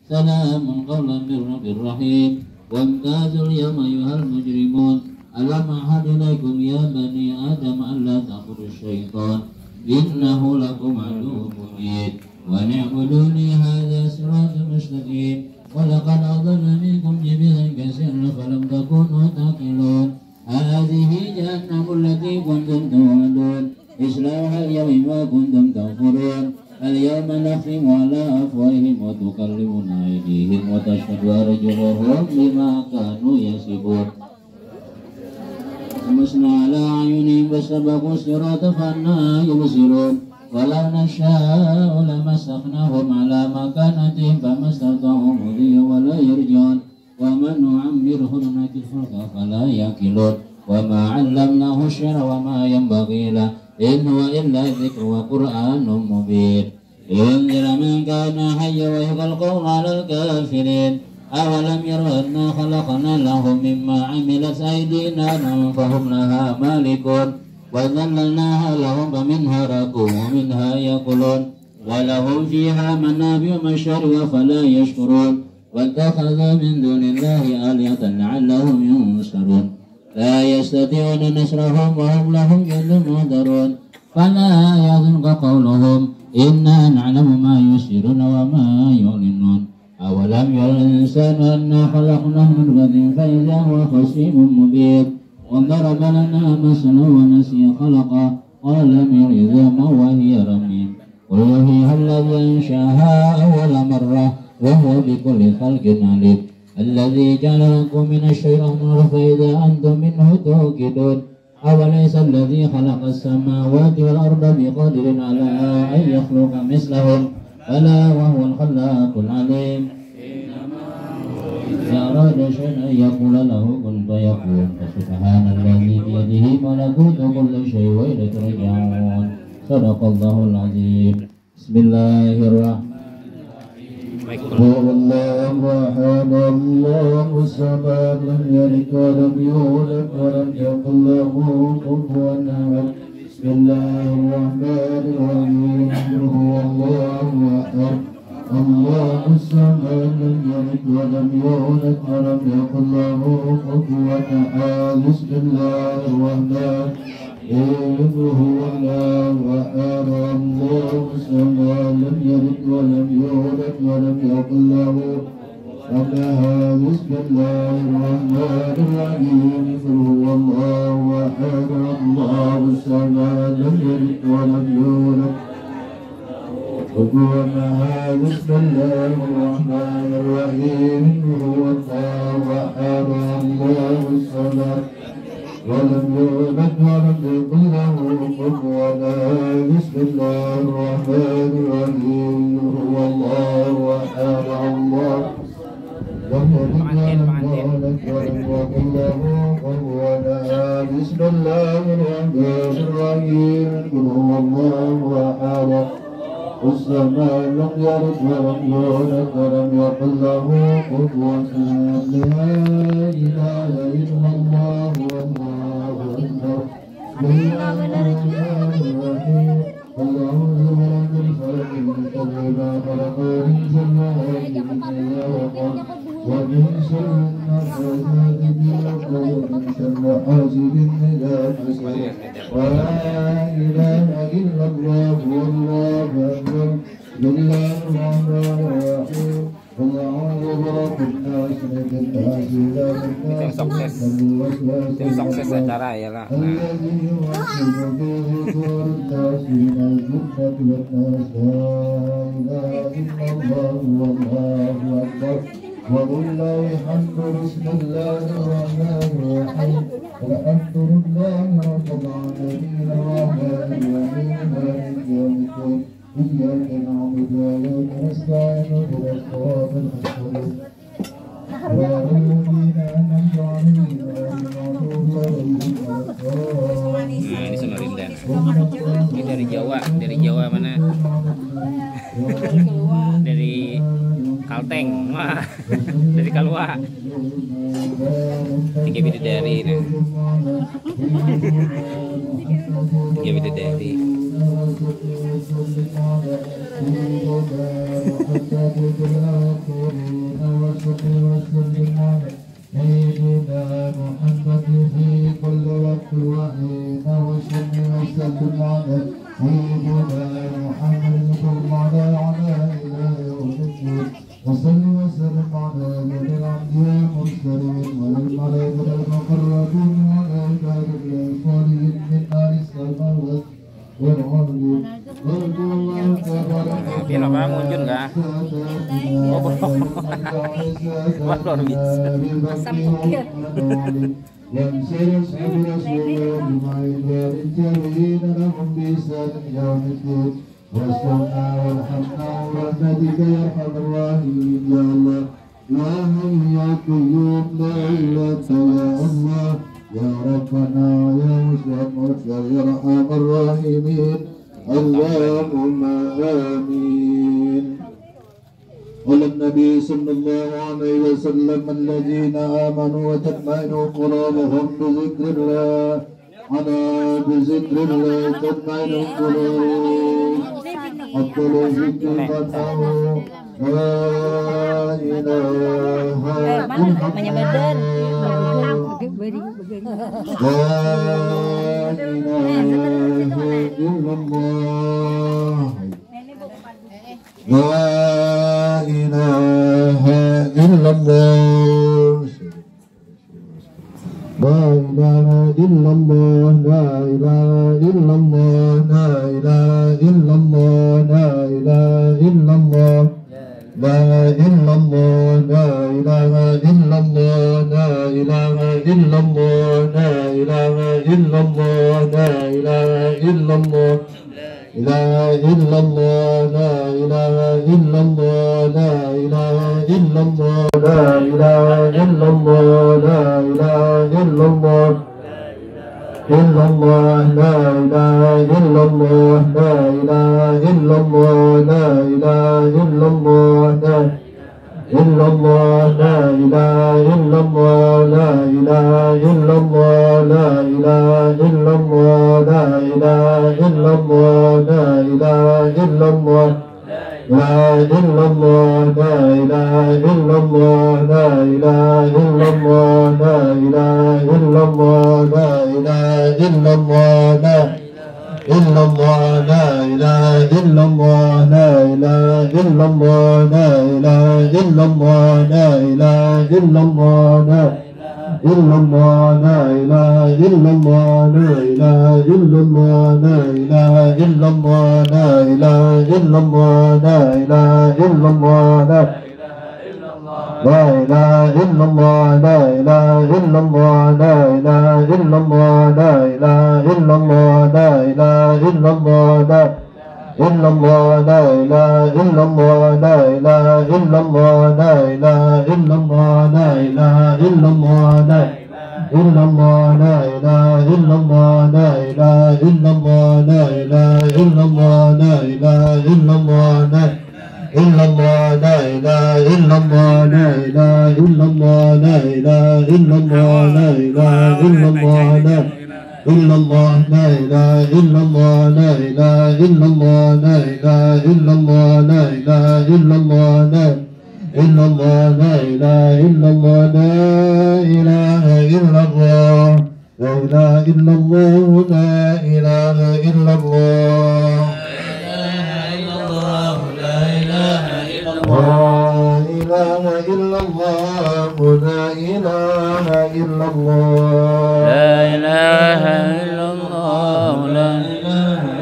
سلام قولا من رب رحيم وامتازوا اليوم أيها المجرمون ألم أعهد إليكم يا بني آدم ألا تعبدوا الشيطان إنه لكم عدو مبين وأن اعبدوني هذا صراط مستقيم ولقد أضل منكم جبلا كثيرا فلم تكونوا تعقلون هذه جهنم التي كنتم توعدون اصلوها اليوم ما كنتم تغفرون اليوم نختم على أفواههم وتكلمنا أيديهم وتشهد أرجلهم بما كانوا يكسبون طمسنا على أعينهم فاستبقوا الصراط فأنى يبصرون ولو نشاء لمسخناهم على مكانتهم فما استطاعوا مضيا ولا يرجعون ومن نعمره نكثه فلا يأكلون وما علمناه الشعر وما ينبغي له إن هو إلا ذكر وقرآن مبين لينذر من كان حيا ويلقى القول على الكافرين أولم يروا أنا خلقنا لهم مما عملت أيدينا فهم لها مالكون وذللناها لهم فمنها ركوب ومنها يأكلون ولهم فيها منابع ومشارب فلا يشكرون واتخذوا من دون الله آلهة لعلهم ينصرون لا يستطيعون نصرهم وهم لهم جند محضرون فلا يحزنك قولهم إنا نعلم ما يسرون وما يعلنون أولم ير الإنسان أنا خلقناه من نطفة فإذا هو خصيم مبين وضرب لنا مثلا ونسي خلقه قال من عظام وهي رميم قل وهي الذي أنشأها أول مرة وهو بكل خلق عليم الذي جعل لكم من الشيطان نورا فإذا أنتم منه توقدون أوليس الذي خلق السماوات والأرض بقادر على أن يخلق مثلهم بلى وهو الخلاق العليم إذا أراد شيئا أن يقول له كن فيكون فسبحان الذي بيده ملكوت كل شيء وإليه ترجعون صدق الله العظيم بسم الله الرحمن الله أحد الله الصمد لم يلد ولم يولد ولم يكن له كفوا أحد بسم الله الرحمن الرحيم هو الله أحد الله الصمد لم يلد ولم يولد ولم يكن له كفوا أحد بسم الله الرحمن هو الله أحد الله الصمد لم يلد ولم يولد ولم يكن له كفوا بسم الله الرحمن الرحيم هو الله أحد الله الصمد لم يلد ولم يولد بسم الله الرحمن الرحيم هو الله أحد الله الصمد ولم يولد ولم يكن له كفوا أحد بسم الله الرحمن الرحيم هو الله أحد الله لم يلد ولم يولد ولم يكن له كفوا أحد بسم الله الرحمن الرحيم هو الله أحد السماء لم يلد ولم يولد ولم يكن له كفوا أحد لا إله إلا الله والله أكبر بسم الله الرحمن الرحيم الله رب الفلق من شر ما خلق ومن شر غاسق إذا وقب ومن شر النفاثات في العقد ومن شر حاسد إذا حسد ولا إله إلا الله والله أكبر بسم الله الرحمن الرحيم قل أعوذ برب الناس ملك الناس إله الناس Tim sukses acara ya lah. الذي يوسوس في صدور الناس من الجنة والناس لا إله إلا الله والله أكبر ولله الحمد بسم الله الرحمن الرحيم الحمد لله رب العالمين الرحمن الرحيم مالك يوم الدين إياك نعبد وإياك نستعين اهدنا الصراط المستقيم صراط الذين أنعمت عليهم غير المغضوب عليهم ولا الضالين. Nah, ini Samarinda. Ini dari Jawa mana? Dari Kalteng. Wah, dari Kalwa. Tiga bidadari nih. Tiga bidadari. Kira apa muncul nggak? Oh, wah luar biasa. اللهم آمين. قال النبي صلى الله عليه وسلم الذين آمنوا وتطمئن قلوبهم بذكر الله ألا بذكر الله تطمئن القلوب. أفضل ذكر قوله لا إله إلا الله لا إله إلا الله لا إله إلا الله لا إله إلا الله لا إله إلا الله لا إله إلا الله لا إلا الله لا إله إلا الله لا إله إلا الله لا إله إلا الله لا إله إلا الله لا إله إلا الله لا إله إلا الله لا إله إلا الله لا إله إلا الله لا إله إلا الله إلا الله لا إله إلا الله لا إله إلا الله لا إله إلا الله لا إلا الله لا إله إلا الله لا إله إلا الله لا إله إلا الله لا إله إلا الله لا إله إلا الله لا إلا الله لا إله إلا الله لا إله إلا الله لا إله إلا الله لا إله إلا الله لا إلا الله لا إله إلا الله لا إله إلا الله لا إله إلا الله لا إله إلا الله لا إلا الله لا إله إلا الله لا إله إلا الله لا إله إلا الله لا إله إلا الله لا إله إلا الله لا إله إلا الله لا إله إلا الله لا إله إلا الله لا إله إلا الله لا إله إلا الله لا إلا الله لا إله إلا الله لا إله إلا الله لا إله إلا الله لا إله إلا الله لا إلا الله لا إله إلا الله لا إله إلا الله لا إله إلا الله لا إله إلا الله لا إلا الله لا إله إلا الله لا إله إلا الله لا إله إلا الله لا إله إلا الله لا إلا الله لا إله إلا الله لا إله إلا الله لا إله إلا الله لا إله إلا الله لا إلا الله لا إله إلا الله لا إله إلا الله لا إله إلا الله لا إله إلا الله لا إله إلا الله لا إله إلا الله لا إله إلا الله لا إله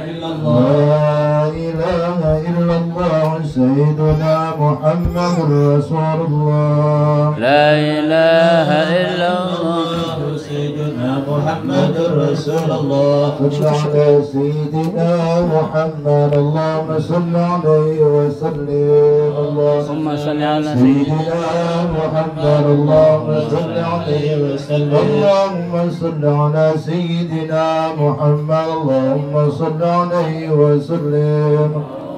إلا الله لا إله إلا الله سيدنا محمد رسول الله لا إله إلا الله سيدنا محمد رسول الله صل على سيدنا محمد اللهم صل عليه وسلم اللهم صل على سيدنا محمد اللهم صل عليه وسلم اللهم صل على سيدنا محمد اللهم صل عليه وسلم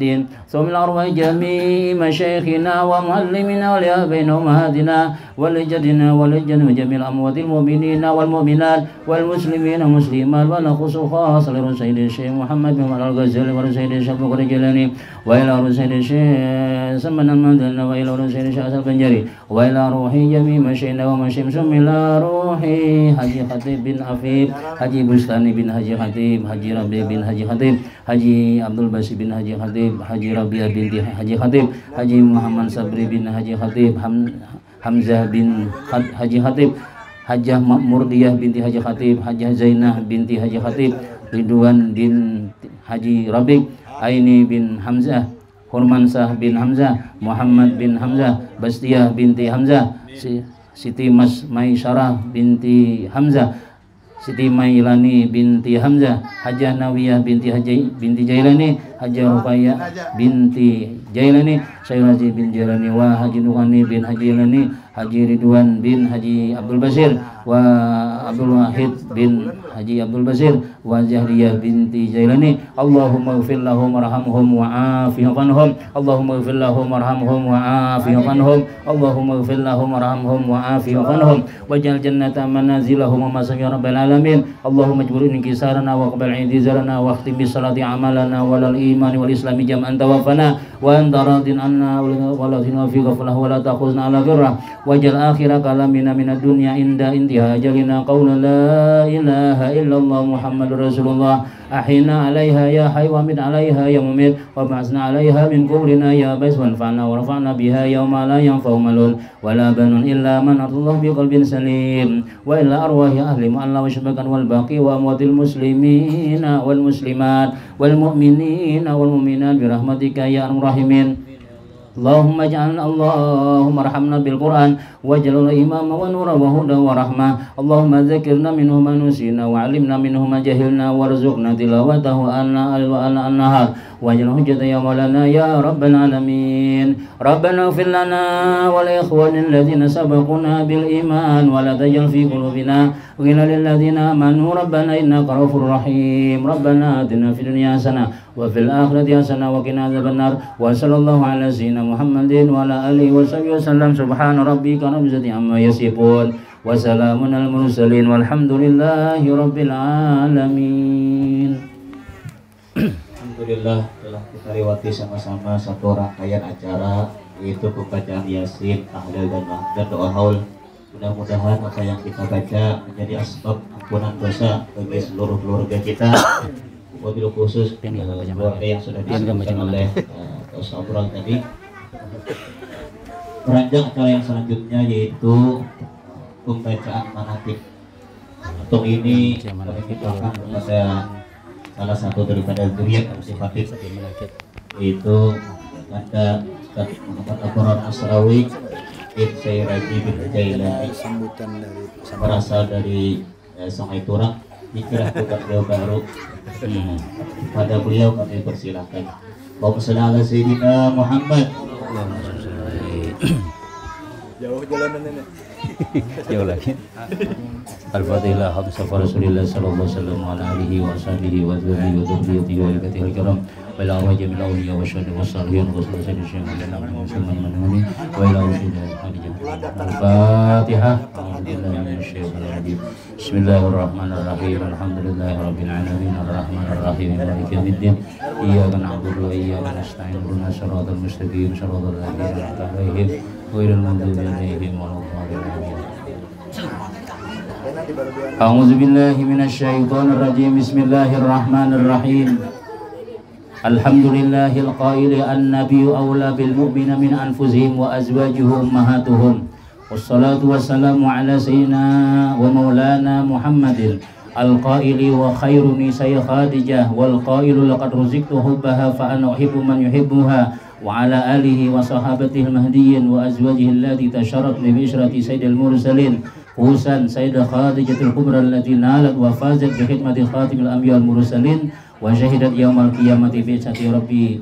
الدين ثم الأرواح جميع مشايخنا ومعلمنا ولآبائنا وأمهاتنا ولجدنا ولجدنا وجميع الأموات المؤمنين والمؤمنات والمسلمين والمسلمات ونخص خاصة لرسول الشيخ محمد بن عبد الغزالي ورسول الشيخ بكر الجيلاني وإلى رسول الشيخ سمن المدن وإلى رسول الشيخ أسد البنجري وإلى روح جميع مشايخنا ومشايخ إلى روح حجي خطيب بن عفيف حجي بستاني بن حجي خطيب حجي ربيع بن حجي خطيب حجي عبد الباسط بن حجي خطيب حجي ربيع بن حجي خطيب حجي محمد صبري بن حجي خطيب Hamzah bin Haji Khatib, Hajjah Murdiyah binti Haji Khatib, Hajjah Zainah binti Haji Khatib, Ridwan bin Haji Rabiq, Aini bin Hamzah, Hurmansah bin Hamzah, Muhammad bin Hamzah, Bastiah binti Hamzah, Siti Maisyarah binti Hamzah, Siti Mailani binti Hamzah, Hajjah Nawiyah binti Jailani, Hajjah Ruqayyah binti Jailani, Syekh Haji bin Jailani wa Haji Nuhani bin Haji Jailani, Haji Ridwan bin Haji Abdul Basir wa Abdul Wahid bin Haji Abdul Basir wa Zahriyah binti Jailani. Allahumma ighfir lahum warhamhum wa afihim anhum. Allahumma ighfir lahum warhamhum wa afihim anhum. Allahumma ighfir lahum warhamhum wa afihim anhum waj'al jannata manazilahum wa masya rabbal alamin. Allahumma jbur inkisarana wa qabal i'tizarana wa khtim bis salati amalana walal imani wal islami jam'an tawaffana wa anta radin anna wa la zina fi ghaflah wa la takhuzna ala ghirrah waj'al akhira kalamina minad dunya inda intiha ajalina qawla la ilaha illallah muhammadur rasulullah ahina 'alaiha ya hayy wa min 'alaiha ya mumit wa ba'athna 'alaiha min qubrina ya bais wa anfa'na wa rafa'na biha yawma la yanfa'u malun wa la banun illa man atullah bi qalbin salim wa ila arwahi ahli mu'alla wa syabakan wal baqi wa amwatil muslimina wal muslimat wal mu'minina wal mu'minat bi rahmatika ya arhamar rahimin. Allahumma ja'alna Allahumma arhamna bil Qur'an waj'alna imama wa nura wa huda wa rahmah. Allahumma dzakirna minhu ma nusina wa 'allimna minhu ma jahilna warzuqna tilawatahu anna an-nahar waj'al hujjata ya maulana ya rabbal alamin. Rabbana ighfir lana wa li ikhwanina alladhina sabaquna bil iman wa la taj'al fi qulubina ghillan lil ladzina amanu rabbana innaka ghafurur rahim. Rabbana atina fid dunya hasanah wa fil akhirati hasanah wa qina adzabannar wa sallallahu ala sayyidina Muhammadin wa ala alihi wa sahbihi wasallam. Subhana rabbika rabbil izzati amma yasifun wa salamun al mursalin walhamdulillahi rabbil alamin. Alhamdulillah telah kita lewati sama-sama satu rangkaian acara yaitu pembacaan Yasin, tahlil dan doa haul. Mudah-mudahan apa yang kita baca menjadi asbab ampunan dosa bagi seluruh keluarga kita. Wabil khusus keluarga yang sudah disebutkan oleh Ustaz Abdul tadi. Beranjak acara yang selanjutnya yaitu pembacaan manatik. Untuk ini kami mintakan kepada salah satu daripada zuriat Al-Sifatid yaitu ada Ustaz Muhammad Abrar Asrawi bin Sayyidi bin Jailani berasal dari Sungai Turang. Dikira bukan beliau baru. Pada beliau kami persilahkan. Allahumma shalli ala sayyidina Muhammad. Jauh jalanan ini. Jauh lagi. Al-Fatihah Habsafar Rasulullah sallallahu alaihi wasallam ala alihi wa sahbihi wa dzurriyyatihi wa alihi kiram wa ila wajhi min awliya wa syuhada wa salihin wa sallallahu alaihi wasallam wa ila Al-Fatihah. Bismillahirrahmanirrahim. Alhamdulillahirabbil alamin arrahmanir rahim maliki yaumiddin iyyaka na'budu wa iyyaka nasta'in ihdinas siratal mustaqim siratal ladzina an'amta 'alaihim ghairil maghdubi 'alaihim waladdallin. A'udzu billahi minasyaitonir rajim. Bismillahirrahmanirrahim. Alhamdulillahil qaili an-nabiyyu awla bil mu'minina min anfusihim wa azwajuhum ummahatuhum. Wassalatu wassalamu ala sayyidina wa maulana Muhammadin al-qaili wa khairu nisa'i Khadijah wal qailu laqad ruziktu hubbaha fa ana uhibbu man yuhibbuha wa ala alihi wa sahabatihi al-mahdiyyin wa azwajihi allati tasharrat bi ishrati sayyidil mursalin khususan sayyidah Khadijatul Kubra allati nalat wa fazat bi khidmati khatimil anbiya wal mursalin wa syahidat yaumal qiyamati bi sati rabbil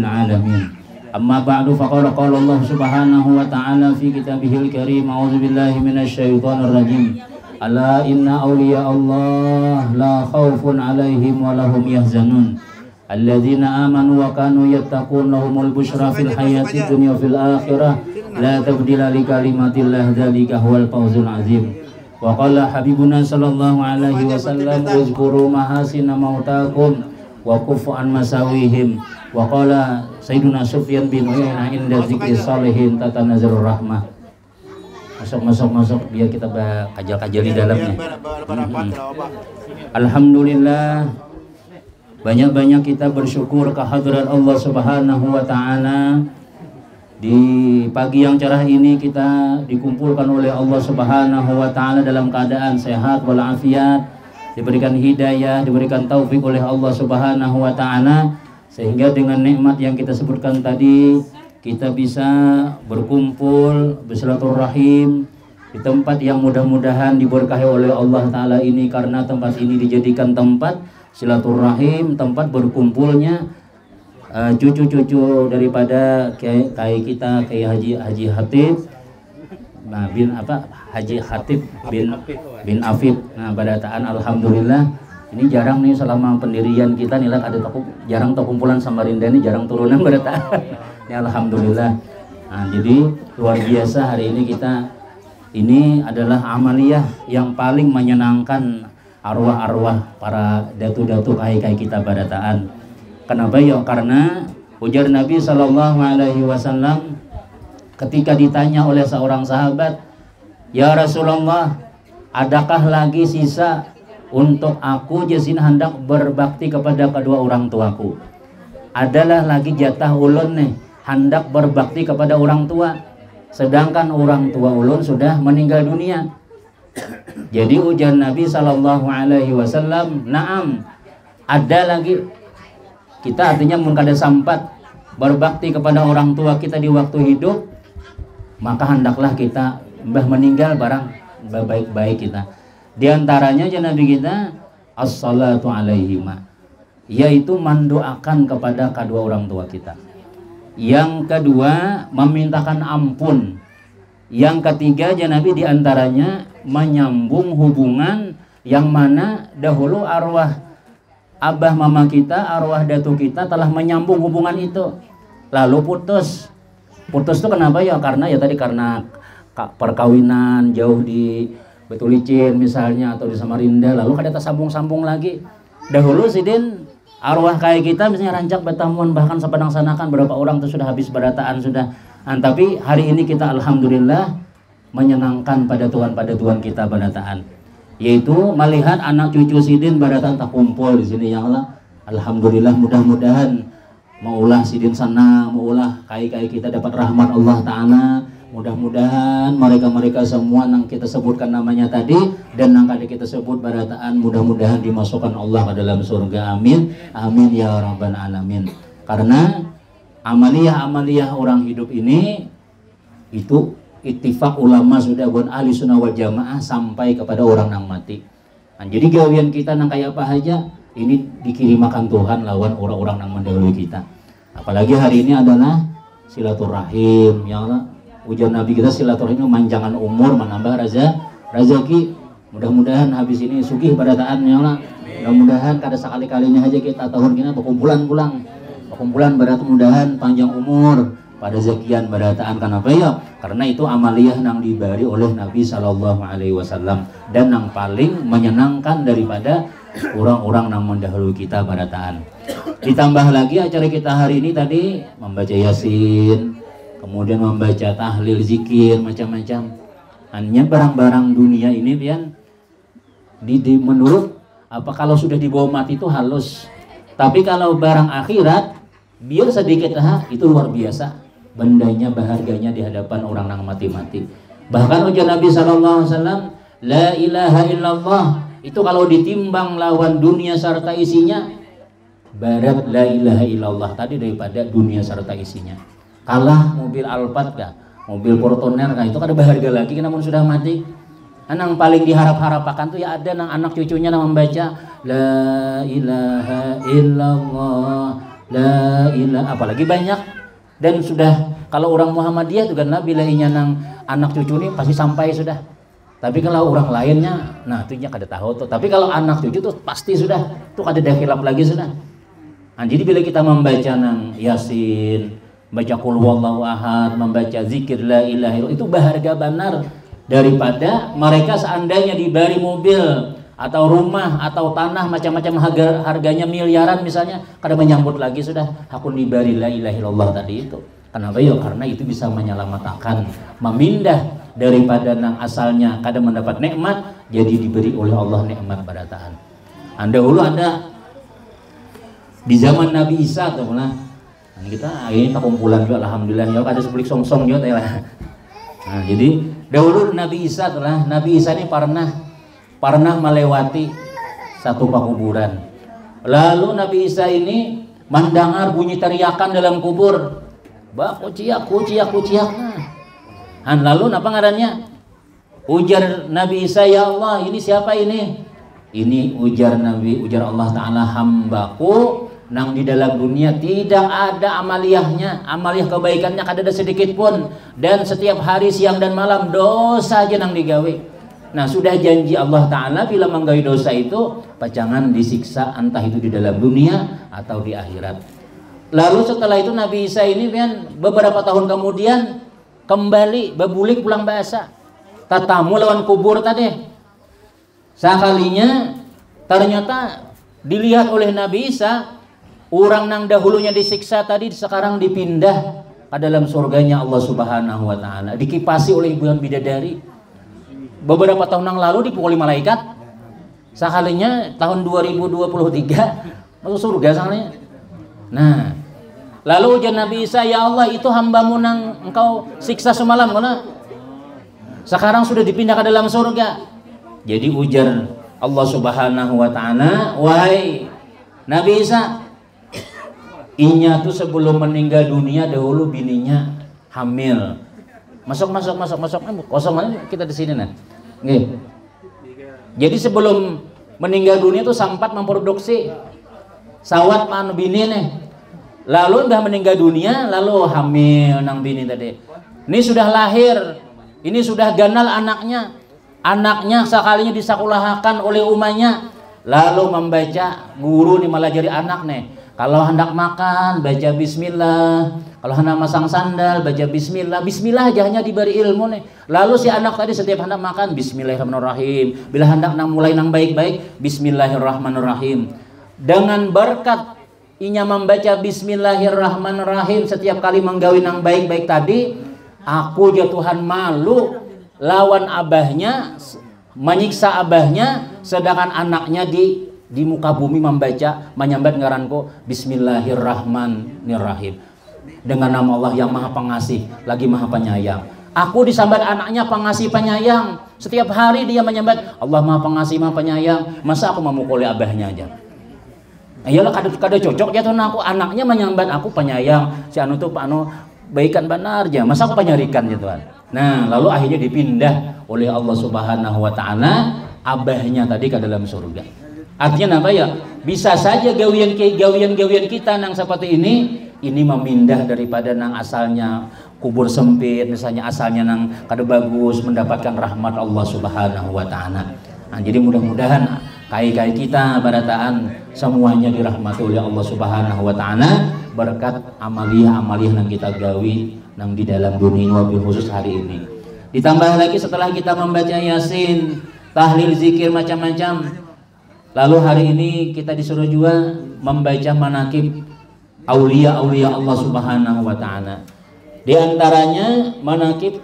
alamin. Amma ba'du faqala qala Allah subhanahu wa ta'ala fi kitabihil karim. A'udzu billahi minasyaitonir rajim. Ala inna awliya Allah la khaufun alaihim wa lahum yahzanun alladzina amanu wa kanu yattaqun lahumul busyra fil hayatid dunya fil akhirah la tabdila li kalimatillah dzalika huwal fawzul azim. Wa qala habibuna sallallahu alaihi wasallam uzkuru mahasina mautakum wa kufu an masawihim. Wa qala sayyiduna Sufyan bin Uyainah inda dzikri salihin tatanazzalur rahmah. Masuk biar kita kajal-kajal di dalamnya. Alhamdulillah, banyak-banyak kita bersyukur kehadiran Allah Subhanahu wa taala. Di pagi yang cerah ini kita dikumpulkan oleh Allah Subhanahu wa taala dalam keadaan sehat walafiat, diberikan hidayah, diberikan taufik oleh Allah Subhanahu wa taala, sehingga dengan nikmat yang kita sebutkan tadi kita bisa berkumpul bersilaturahim di tempat yang mudah-mudahan diberkahi oleh Allah Ta'ala ini, karena tempat ini dijadikan tempat silaturahim, tempat berkumpulnya cucu-cucu daripada Kiai kita, Kiai Haji Hatib Haji Hatib bin Afif. Nah, badataan alhamdulillah ini jarang nih selama pendirian kita nih ada jarang kumpulan Samarinda ini jarang turunan badataan. Ini alhamdulillah. Nah, jadi luar biasa hari ini kita ini adalah amaliyah yang paling menyenangkan arwah-arwah para datu-datu kai-kai kita badataan. Kenapa ya? Karena ujar Nabi Sallallahu Alaihi Wasallam ketika ditanya oleh seorang sahabat, ya Rasulullah, adakah lagi sisa untuk aku jazin hendak berbakti kepada kedua orang tuaku? Adalah lagi jatah ulun nih hendak berbakti kepada orang tua, sedangkan orang tua ulun sudah meninggal dunia. Jadi ujar Nabi Sallallahu Alaihi Wasallam, naam, ada lagi. Kita artinya mun kada sampat berbakti kepada orang tua kita di waktu hidup, maka hendaklah kita mbah meninggal barang baik-baik kita. Di antaranya aja Nabi kita as-salatu alaihima, yaitu mendoakan kepada kedua orang tua kita. Yang kedua memintakan ampun. Yang ketiga aja Nabi diantaranya menyambung hubungan yang mana dahulu arwah abah mama kita, arwah datu kita telah menyambung hubungan itu, lalu putus itu kenapa ya? Karena ya tadi karena perkawinan jauh di Betulicin misalnya atau di Samarinda, lalu kada tersambung-sambung lagi. Dahulu sidin arwah kayak kita misalnya rancak betamuan bahkan sepadang-sanakan berapa orang tuh sudah habis berataan sudah. Tapi hari ini kita alhamdulillah menyenangkan pada Tuhan kita berataan, yaitu melihat anak cucu sidin berataan tak kumpul di sini ya Allah. Alhamdulillah, mudah-mudahan maulah sidin sana, maulah kai-kai kita dapat rahmat Allah Ta'ala. Mudah-mudahan mereka semua yang kita sebutkan namanya tadi dan yang tadi kita sebut barataan, mudah-mudahan dimasukkan Allah ke dalam surga. Amin, amin ya rabbal alamin. Karena amaliyah orang hidup ini itu ittifaq ulama sudah buat ahli sunnah wal jamaah sampai kepada orang yang mati. Nah, jadi gawian kita nang kayak apa aja ini dikirimakan Tuhan lawan orang-orang yang mendahului kita. Apalagi hari ini adalah silaturahim ya Allah. Ujar Nabi kita silaturahim manjangan umur, menambah rezeki. Mudah-mudahan habis ini sugih barataan ya Allah. Mudah-mudahan kada sekali-kalinya aja kita tahun kita berkumpulan berat, mudahan panjang umur pada zakian barataan. Kenapa ya? Karena itu amaliyah yang diberi oleh Nabi Sallallahu Alaihi Wasallam dan yang paling menyenangkan daripada orang-orang yang mendahului kita barataan. Ditambah lagi acara kita hari ini tadi membaca Yasin, kemudian membaca tahlil, zikir, macam-macam. Hanya barang-barang dunia ini pian menurut apa kalau sudah dibawa mati itu halus. Tapi kalau barang akhirat biar sedikit itu luar biasa. Bendanya berharganya di hadapan orang yang mati-mati. Bahkan ujar Nabi Sallallahu Alaihi Wasallam, la ilaha illallah itu kalau ditimbang lawan dunia serta isinya, barat la ilaha illallah tadi daripada dunia serta isinya. Kalah mobil Alphard kah, mobil Fortuner kah, itu kada berharga lagi namun sudah mati. Yang paling diharap-harapakan tuh ya ada nang anak cucunya nang membaca la ilaha illallah, la ilaha, apalagi banyak. Dan sudah kalau orang Muhammadiyah juga Nabi lainnya nang anak cucu ini pasti sampai sudah. Tapi kalau orang lainnya, nah itu nya kada tahu tuh. Tapi kalau anak cucu tuh pasti sudah, tuh kada ada khilaf lagi sudah. Nah, jadi bila kita membaca nang Yasin, baca Qul huwallahu ahad, membaca zikir la ilaha illallah, itu berharga benar daripada mereka seandainya diberi mobil atau rumah atau tanah macam-macam harganya miliaran misalnya, kada menyambut lagi sudah aku diberi la ilaha illallah tadi itu. Kenapa ya? Karena itu bisa menyelamatkan, memindah daripada nang asalnya kada mendapat nikmat jadi diberi oleh Allah nikmat barataan. Anda dulu ada di zaman Nabi Isa tuh nah kita ini kumpulan juga alhamdulillah ya ada sebelik song-song juga lah. Nah, jadi dahulu Nabi Isa tuh lah, Nabi Isa ini pernah melewati satu pakuburan. Lalu Nabi Isa ini mendengar bunyi teriakan dalam kubur. Bah kuciak. Nah, lalu apa ngarannya? Ujar Nabi Isa, ya Allah, ini siapa ini? Ini ujar Allah Ta'ala, hambaku nang di dalam dunia tidak ada amaliahnya, amaliah kebaikannya kada ada sedikit pun, dan setiap hari siang dan malam dosa aja nang digawe. Nah, sudah janji Allah Ta'ala bila menggawe dosa itu pacangan disiksa entah itu di dalam dunia atau di akhirat. Lalu setelah itu Nabi Isa ini kan beberapa tahun kemudian kembali bebulik pulang bahasa tatamu lawan kubur tadi. Sekalinya ternyata dilihat oleh Nabi Isa orang nang dahulunya disiksa tadi sekarang dipindah ke dalam surganya Allah Subhanahu wa Ta'ala, dikipasi oleh ibu bidadari. Beberapa tahun yang lalu dipukuli malaikat. Sekalinya tahun 2023 masuk surga sekalinya. Nah, lalu ujar Nabi Isa, ya Allah, itu hambamu nang engkau siksa semalam mana? Sekarang sudah dipindah ke dalam surga. Jadi ujar Allah Subhanahu wa Ta'ala, wahai Nabi Isa, inya tuh sebelum meninggal dunia dahulu bininya hamil. Masuk. Kosong aja kita di sini nah. Nih. Jadi sebelum meninggal dunia tuh sempat memproduksi sawat manu bini nih. Lalu udah meninggal dunia, lalu hamil nang bini tadi. Ini sudah lahir, ini sudah ganal anaknya. Anaknya sekalinya disakulahkan oleh umahnya. Lalu membaca, guru nih malah jadi anak nih. Kalau hendak makan, baca bismillah. Kalau hendak masang sandal, baca bismillah. Bismillah aja hanya diberi ilmu nih. Lalu si anak tadi setiap hendak makan, bismillahirrahmanirrahim. Bila hendak mulai nang baik-baik, bismillahirrahmanirrahim. Dengan berkat inya membaca bismillahirrahmanirrahim setiap kali menggawi nang baik-baik tadi, aku ya Tuhan malu lawan abahnya, menyiksa abahnya, sedangkan anaknya di muka bumi membaca menyambat ngaranku bismillahirrahmanirrahim dengan nama Allah yang maha pengasih lagi maha penyayang. Aku disambat anaknya pengasih penyayang, setiap hari dia menyambat Allah maha pengasih maha penyayang. Masa aku memukuli abahnya aja? Iyalah kada cocok ya tuh aku anaknya menyambat aku penyayang, si anu tuh anu baikan benar aja, masa aku penyarikan ya Tuhan. Nah, lalu akhirnya dipindah oleh Allah Subhanahu wa Ta'ala abahnya tadi ke dalam surga. Artinya apa ya? Bisa saja gawian kita nang seperti ini memindah daripada nang asalnya kubur sempit, misalnya asalnya nang kada bagus, mendapatkan rahmat Allah Subhanahu wa Ta'ala. Nah, jadi mudah-mudahan kai-kai kita barataan semuanya dirahmati oleh Allah Subhanahu wa Ta'ala berkat amaliyah nang kita gawi nang di dalam dunia wabil khusus hari ini. Ditambah lagi setelah kita membaca Yasin, tahlil, zikir macam-macam. Lalu hari ini kita disuruh juga membaca manaqib aulia-aulia Allah Subhanahu wa Ta'ala. Di antaranya manaqib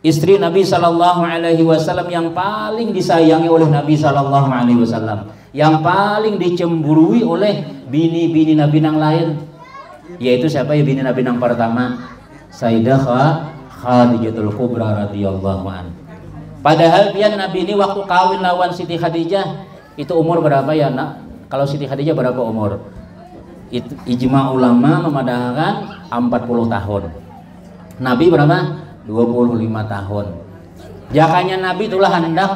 istri Nabi sallallahu alaihi wasallam yang paling disayangi oleh Nabi sallallahu alaihi wasallam, yang paling dicemburui oleh bini-bini Nabi nang lain, yaitu siapa ya bini Nabi nang pertama? Sayyidah Khadijatul Kubra radhiyallahu an. Padahal pian Nabi ini waktu kawin lawan Siti Khadijah itu umur berapa ya nak? Kalau Siti Khadijah berapa umur? Ijma ulama memadahkan 40 tahun. Nabi berapa? 25 tahun. Jakanya Nabi itulah hendak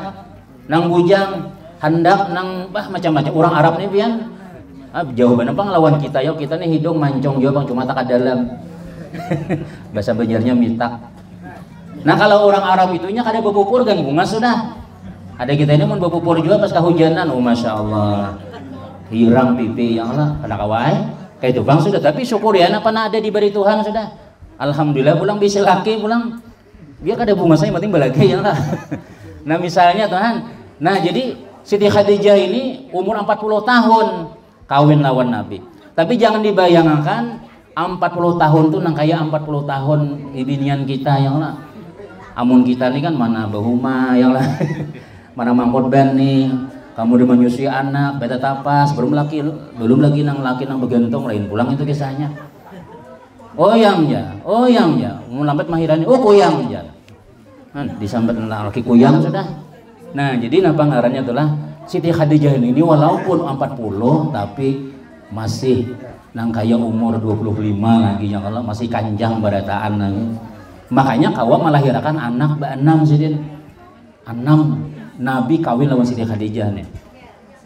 nang bujang, hendak nang macam-macam. Orang Arab nih pian jawaban apa ngelawan kita ya, kita nih hidung mancong jawab cuma tak dalam. Bahasa Banjarnya mitak. Nah, kalau orang Arab itunya kada bepupur kan bunga sudah. Ada kita ini mau bepupur juga pas kehujanan, oh masya Allah. hirang pipi yang lah kada kawai kayak itu bang sudah. Tapi syukur ya apa ada diberi Tuhan sudah, alhamdulillah pulang bisa laki pulang dia kada bunga saya penting balagi yang lah. Nah misalnya Tuhan, nah jadi Siti Khadijah ini umur 40 tahun kawin lawan Nabi. Tapi jangan dibayangkan 40 tahun tuh nang kayak 40 tahun ibinian kita yang lah. Amun kita nih kan mana bahuma yang lah. Mana mangkot ben nih. Kamu udah menyusui anak, beta tapas, belum lagi nang laki nang begentong lain pulang itu kisahnya. Oh yang ya, mau lambat mahirani, oh kuyang ya. Disambat laki kuyang sudah. Nah jadi napa ngarannya itulah Siti Khadijah ini walaupun 40 tapi masih nang kayak umur 25 lagi ya kalau masih kanjang barataan lagi. Makanya kawa melahirkan anak ba-6 sidin. 6 Nabi kawin lawan Siti Khadijah nih.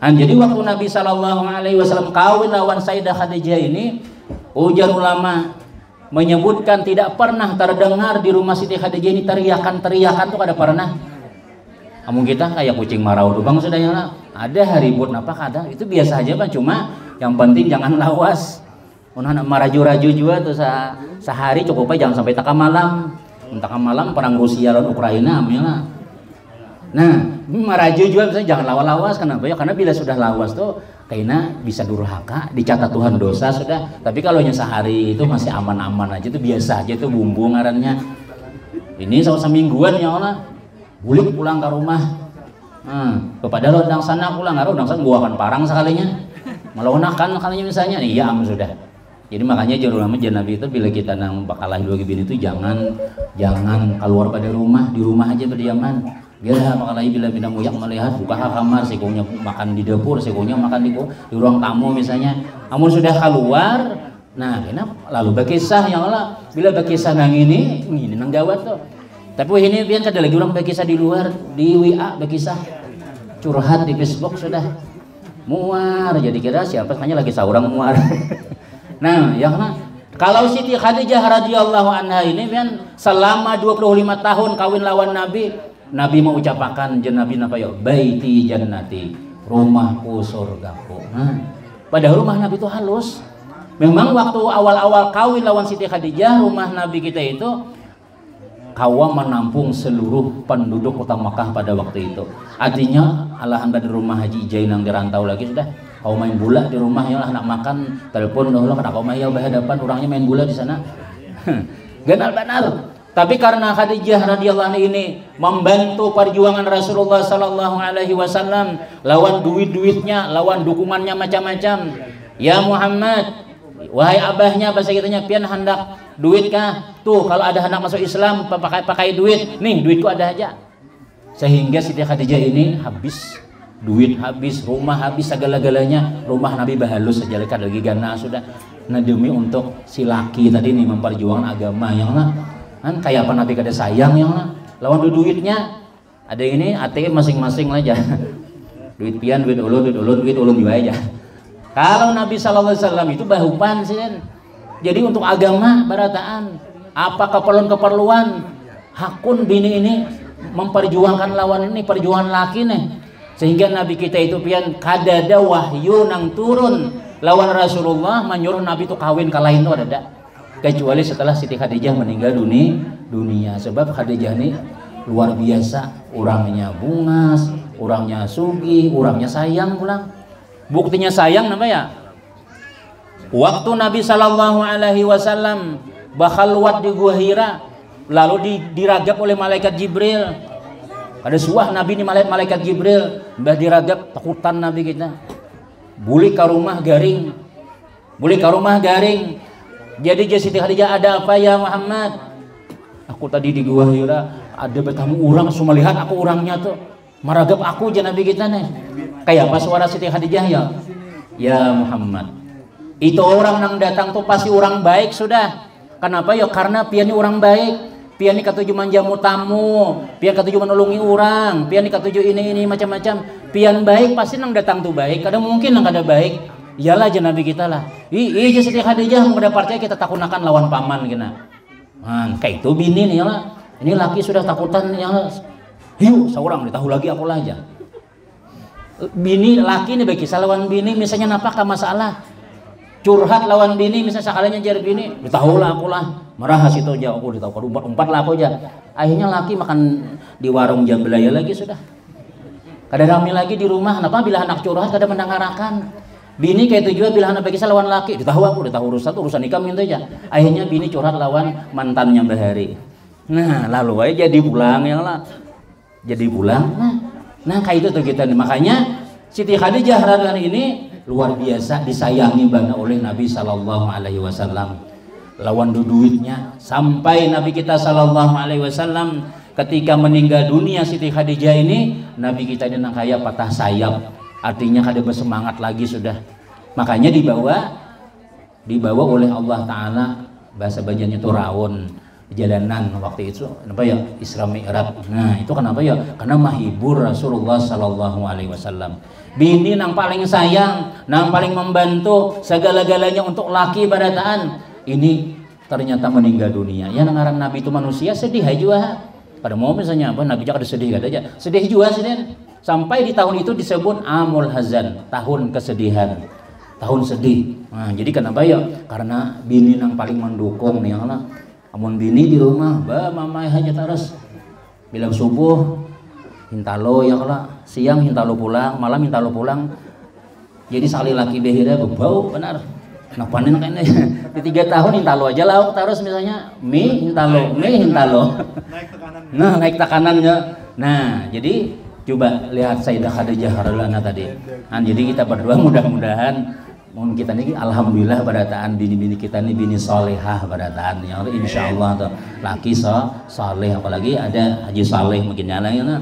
Jadi waktu Nabi SAW kawin lawan Sayyidah Khadijah ini, ujar ulama menyebutkan tidak pernah terdengar di rumah Siti Khadijah ini teriakan tuh kada pernah. Kamu kita kayak kucing marau tuh bang sudah ya ada haribut apa kada itu biasa aja bang, cuma yang penting jangan lawas. Unahan maraju-raju juga tuh sehari cukup aja jangan sampai takam malam perang Rusia lawan Ukraina amnya. Nah, maraju juga misalnya jangan lawas-lawas. Kenapa ya? Karena bila sudah lawas tuh kayaknya bisa durhaka, dicatat Tuhan dosa sudah. Tapi kalau hanya sehari itu masih aman-aman aja, itu biasa aja, itu bumbu ngarannya. Ini semingguan ya Allah, bulik pulang ke rumah. Kepada rodang sana pulang, rodang sana buahkan parang sekalinya, melunakan kalinya misalnya, iya sudah. Jadi makanya jurulama Nabi itu bila kita nang bakal lahir lagi bini itu jangan keluar pada rumah, di rumah aja berdiaman. Biar makanya bila bina muyak melihat buka kamar, sekunya makan di dapur, sekunya makan di ruang tamu misalnya. Amun sudah keluar, nah kenapa lalu berkisah yang Allah bila berkisah nang ini nang gawat tuh. Tapi ini pian kada lagi orang berkisah di luar, di WA berkisah curhat di Facebook sudah muar. Jadi kira siapa hanya lagi seorang muar. Nah, yang kalau Siti Khadijah radhiyallahu anha ini pian selama 25 tahun kawin lawan Nabi mau ucapakan Nabi apa ya? Baiti jannati, rumahku surgaku. Pada rumah Nabi itu halus. Memang waktu awal-awal kawin lawan Siti Khadijah, rumah Nabi kita itu kawa menampung seluruh penduduk kota Makkah pada waktu itu. Artinya alhamdulillah di rumah Haji Jain yang dirantau lagi sudah. Kau main bola di rumah ya anak makan, telepon dahulu kan kau main berhadapan orangnya main bola di sana. Ganal-ganal. Tapi karena Khadijah radhiyallahu anha ini membantu perjuangan Rasulullah sallallahu alaihi wasallam, lawan duit-duitnya, lawan dukungannya macam-macam. Ya Muhammad, wahai abahnya bahasa kitanya pian hendak duit kah? Tuh kalau ada hendak masuk Islam pakai duit. Nih duitku ada aja. Sehingga Siti Khadijah ini habis duit, habis rumah, habis segala-galanya. Rumah Nabi bahalus saja lagi gana sudah. Nah demi untuk si laki tadi nih memperjuangkan agama yang lah. Kan kayak apa Nabi kada sayang yang lawan duitnya ada ini ATM masing-masing aja. Duit pian, duit ulun juga aja. Kalau Nabi sallallahu alaihi wasallam itu bahupan sih kan. Jadi untuk agama barataan apa keperluan hakun bini ini memperjuangkan lawan ini perjuangan laki nih. Sehingga Nabi kita itu pian kada ada wahyu nang turun lawan Rasulullah menyuruh Nabi itu kawin ke lain itu ada. Kecuali setelah Siti Khadijah meninggal dunia. Sebab Khadijah ini luar biasa, orangnya bungas, orangnya sugih, orangnya sayang pulang. Buktinya sayang namanya waktu Nabi sallallahu alaihi wasallam bakhalwat di Gua Hira, lalu diragap oleh malaikat Jibril. Ada suah Nabi ini malaikat Jibril mbah diragap, takutan Nabi kita. Buli ke rumah garing. Jadi Siti Khadijah ada apa ya Muhammad? Aku tadi di Gua Hira ada bertamu orang, semua lihat aku orangnya tuh maragap aku aja Nabi kita nih. Kayak apa suara Siti Khadijah ya? Ya Muhammad, itu orang yang datang tuh pasti orang baik sudah. Kenapa ya? Karena pian orang baik, pian katuju manjamu tamu, pian katuju menolongi orang, pian katuju ini macam-macam. Pian baik pasti nang datang tuh baik. Kadang mungkin nang kada baik. Iyalah aja Nabi kita lah. Iya Siti Khadijah menghadap percaya kita takunakan lawan paman kena. Kayak itu bini nih lah. Ini laki sudah takutan ya. Hiu seorang ditahu lagi aku lah aja. Bini laki nih bagi lawan bini misalnya napakah masalah curhat lawan bini misalnya sekalinya jar bini tahu lah aku lah marah situ aja aku ditahu umpat lah aku aja akhirnya laki makan di warung Jambalaya lagi sudah kada rame lagi di rumah kenapa bila anak curhat kada mendengarkan bini kayak itu juga bila anak bagi lawan laki ditahu aku ditahu urusan nikah minta aja akhirnya bini curhat lawan mantannya bahari nah lalu aja jadi pulang ya lah jadi pulang nah kayak itu tuh kita makanya Siti Khadijah radhiyallahu ini luar biasa disayangi banget oleh Nabi Sallallahu Alaihi Wasallam lawan duitnya sampai Nabi kita Sallallahu Alaihi Wasallam ketika meninggal dunia Siti Khadijah ini Nabi kita ini nang kaya patah sayap artinya kada bersemangat lagi sudah makanya dibawa oleh Allah Ta'ala bahasa banjarnya itu rawon jalanan waktu itu kenapa ya Isra Mi'raj nah itu kenapa ya karena menghibur Rasulullah Sallallahu Alaihi Wasallam bini nang paling sayang nang paling membantu segala-galanya untuk laki barataan ini ternyata meninggal dunia ya ngarang Nabi itu manusia sedih aja pada mau misalnya apa Nabi juga ada sedih kada aja sedih juga sih sampai di tahun itu disebut Amul Hazan tahun kesedihan tahun sedih nah jadi kenapa ya karena bini nang paling mendukung nih Allah amun bini di rumah ba mama hanya terus bilang subuh hintalo ya kalau siang hintalo pulang malam hintalo pulang jadi sekali laki behira bau benar nah panen kayaknya di 3 tahun hintalo aja lauk terus misalnya mie hintalo nah naik tekanannya nah jadi coba lihat Sayyidah Khadijah radhiyallahu anha tadi nah jadi kita berdoa mudah-mudahan mohon kita ini alhamdulillah barataan bini-bini kita ini bini solehah barataan ya Allah insyaallah tuh laki soleh apalagi ada Haji Saleh mungkin nyala ya nah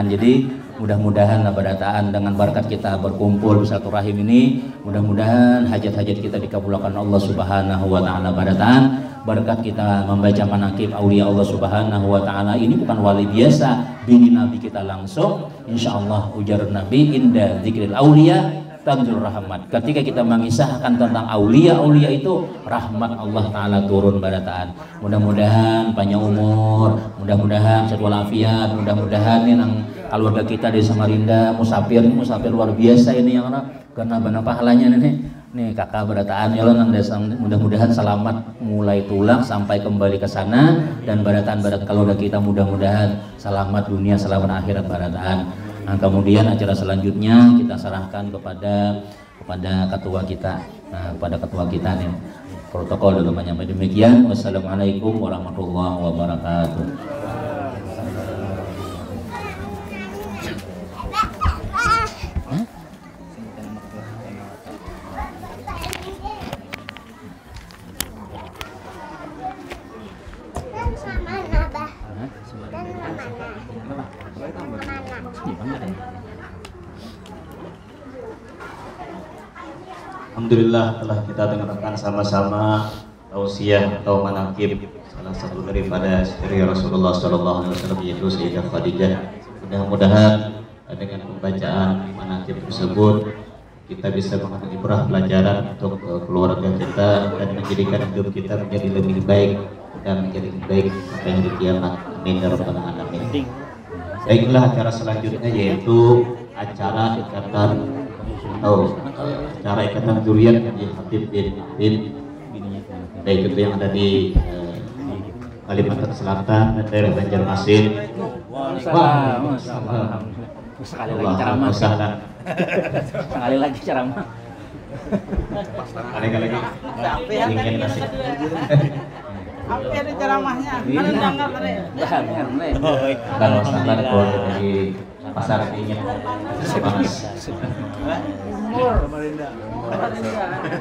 jadi mudah-mudahan barataan dengan berkat kita berkumpul silaturahim ini mudah-mudahan hajat-hajat kita dikabulkan Allah Subhanahu wa taala barataan berkat kita membaca manaqib aulia Allah Subhanahu wa taala ini bukan wali biasa bini Nabi kita langsung insyaallah ujar Nabi inda dzikril aulia tanzul rahmat ketika kita mengisahkan tentang aulia itu rahmat Allah Ta'ala turun barataan mudah-mudahan panjang umur mudah-mudahan sehat walafiat mudah-mudahan ini nang keluarga kita di Samarinda musafir luar biasa ini yang karena benar pahalanya nih kakak barataan ya Allah nang desa mudah-mudahan selamat mulai tulang sampai kembali ke sana dan barataan keluarga kita mudah-mudahan selamat dunia selamat akhirat barataan. Nah, kemudian acara selanjutnya kita serahkan kepada ketua kita. Nah, kepada ketua kita nih. Protokol dulu sampai demikian. Wassalamualaikum warahmatullahi wabarakatuh. Alhamdulillah telah kita dengarkan sama-sama tausiah atau manaqib salah satu daripada istri Rasulullah Sallallahu Alaihi Wasallam yaitu Sayyidah Khadijah. Mudah-mudahan dengan pembacaan manaqib tersebut kita bisa mengambil ibrah pelajaran untuk keluarga kita dan menjadikan hidup kita menjadi lebih baik dan menjadi lebih baik sampai hari kiamat. Amin ya rabbal alamin. Baiklah acara selanjutnya yaitu acara ikatan acara ikatan zuriat Haji Habib bin Habib baik itu yang ada di Kalimantan Selatan dan daerah Banjarmasin. Wah, sekali lagi ceramah. Sekali lagi ceramah. Sekali lagi. Ingin nasi. Apa ada ceramahnya? Mana dengar tadi? Kalau standar kalau dari pasar ingin panas.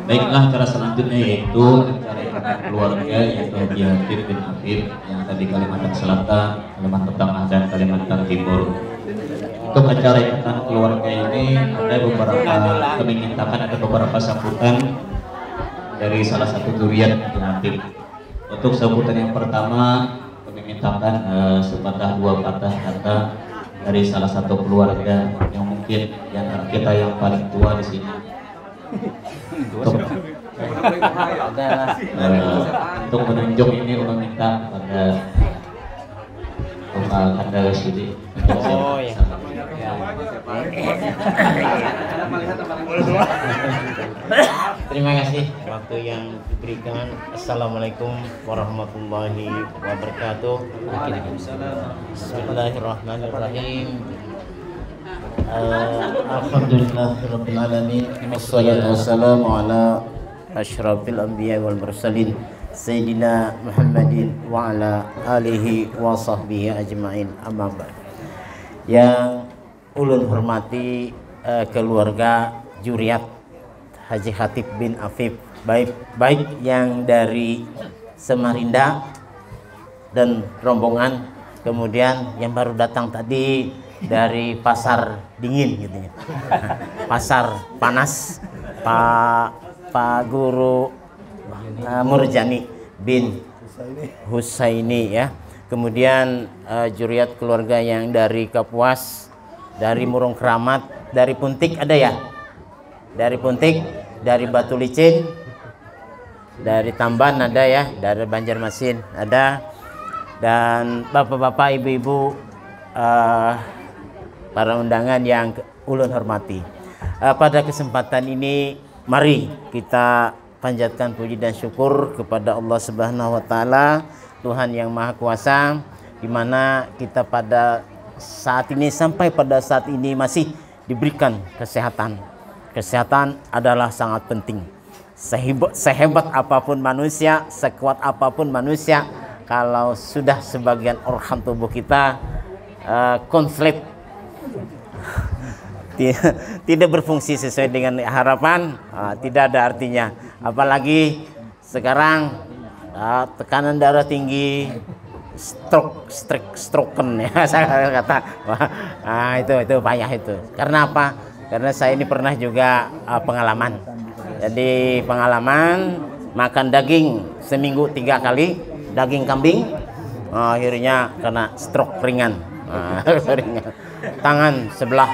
Baiklah acara selanjutnya yaitu acara ikatan keluarga yaitu Haji Habib bin Habib yang ada di Kalimantan Selatan, Kalimantan Tengah dan Kalimantan Timur. Untuk acara ikatan keluarga ini ada beberapa kami mintakan ada beberapa sambutan dari salah satu zuriat Haji Habib. Untuk sambutan yang pertama kami mintakan sepatah dua patah kata dari salah satu keluarga yang mungkin di antara kita yang paling tua di sini. Untuk menunjuk ini Uma minta pada Uma Kanda Sidi. Terima kasih waktu yang diberikan. Assalamualaikum warahmatullahi wabarakatuh. Bismillahirrahmanirrahim. Alhamdulillahirabbil alamin. Wassalatu wassalamu ala asyrafil anbiya wal mursalin Sayyidina Muhammadin wa ala alihi wa sahbihi ajma'in. Amma ba'd. Yang ulun hormati keluarga Juriat Haji Khatib bin Afif, baik yang dari Samarinda dan rombongan, kemudian yang baru datang tadi dari Pasar Dingin gitu ya. Pasar Panas, Pak Guru Murjani bin Husaini ya. Kemudian Juriat keluarga yang dari Kapuas, dari Murung Keramat, dari Puntik ada ya? Dari Puntik, dari Batu Licin, dari Tamban ada ya, dari Banjarmasin ada, dan bapak-bapak, ibu-ibu, para undangan yang ulun hormati. Pada kesempatan ini mari kita panjatkan puji dan syukur kepada Allah Subhanahu wa taala, Tuhan yang Maha Kuasa, di mana kita pada saat ini sampai pada saat ini masih diberikan kesehatan. Kesehatan adalah sangat penting. Sehebat apapun manusia, sekuat apapun manusia, kalau sudah sebagian organ tubuh kita konslet, tidak berfungsi sesuai dengan harapan, tidak ada artinya. Apalagi sekarang tekanan darah tinggi, stroken ya saya kata. Itu payah itu. Karena apa? Karena saya ini pernah juga pengalaman. Jadi pengalaman makan daging seminggu 3 kali, daging kambing, akhirnya kena stroke ringan. Tangan sebelah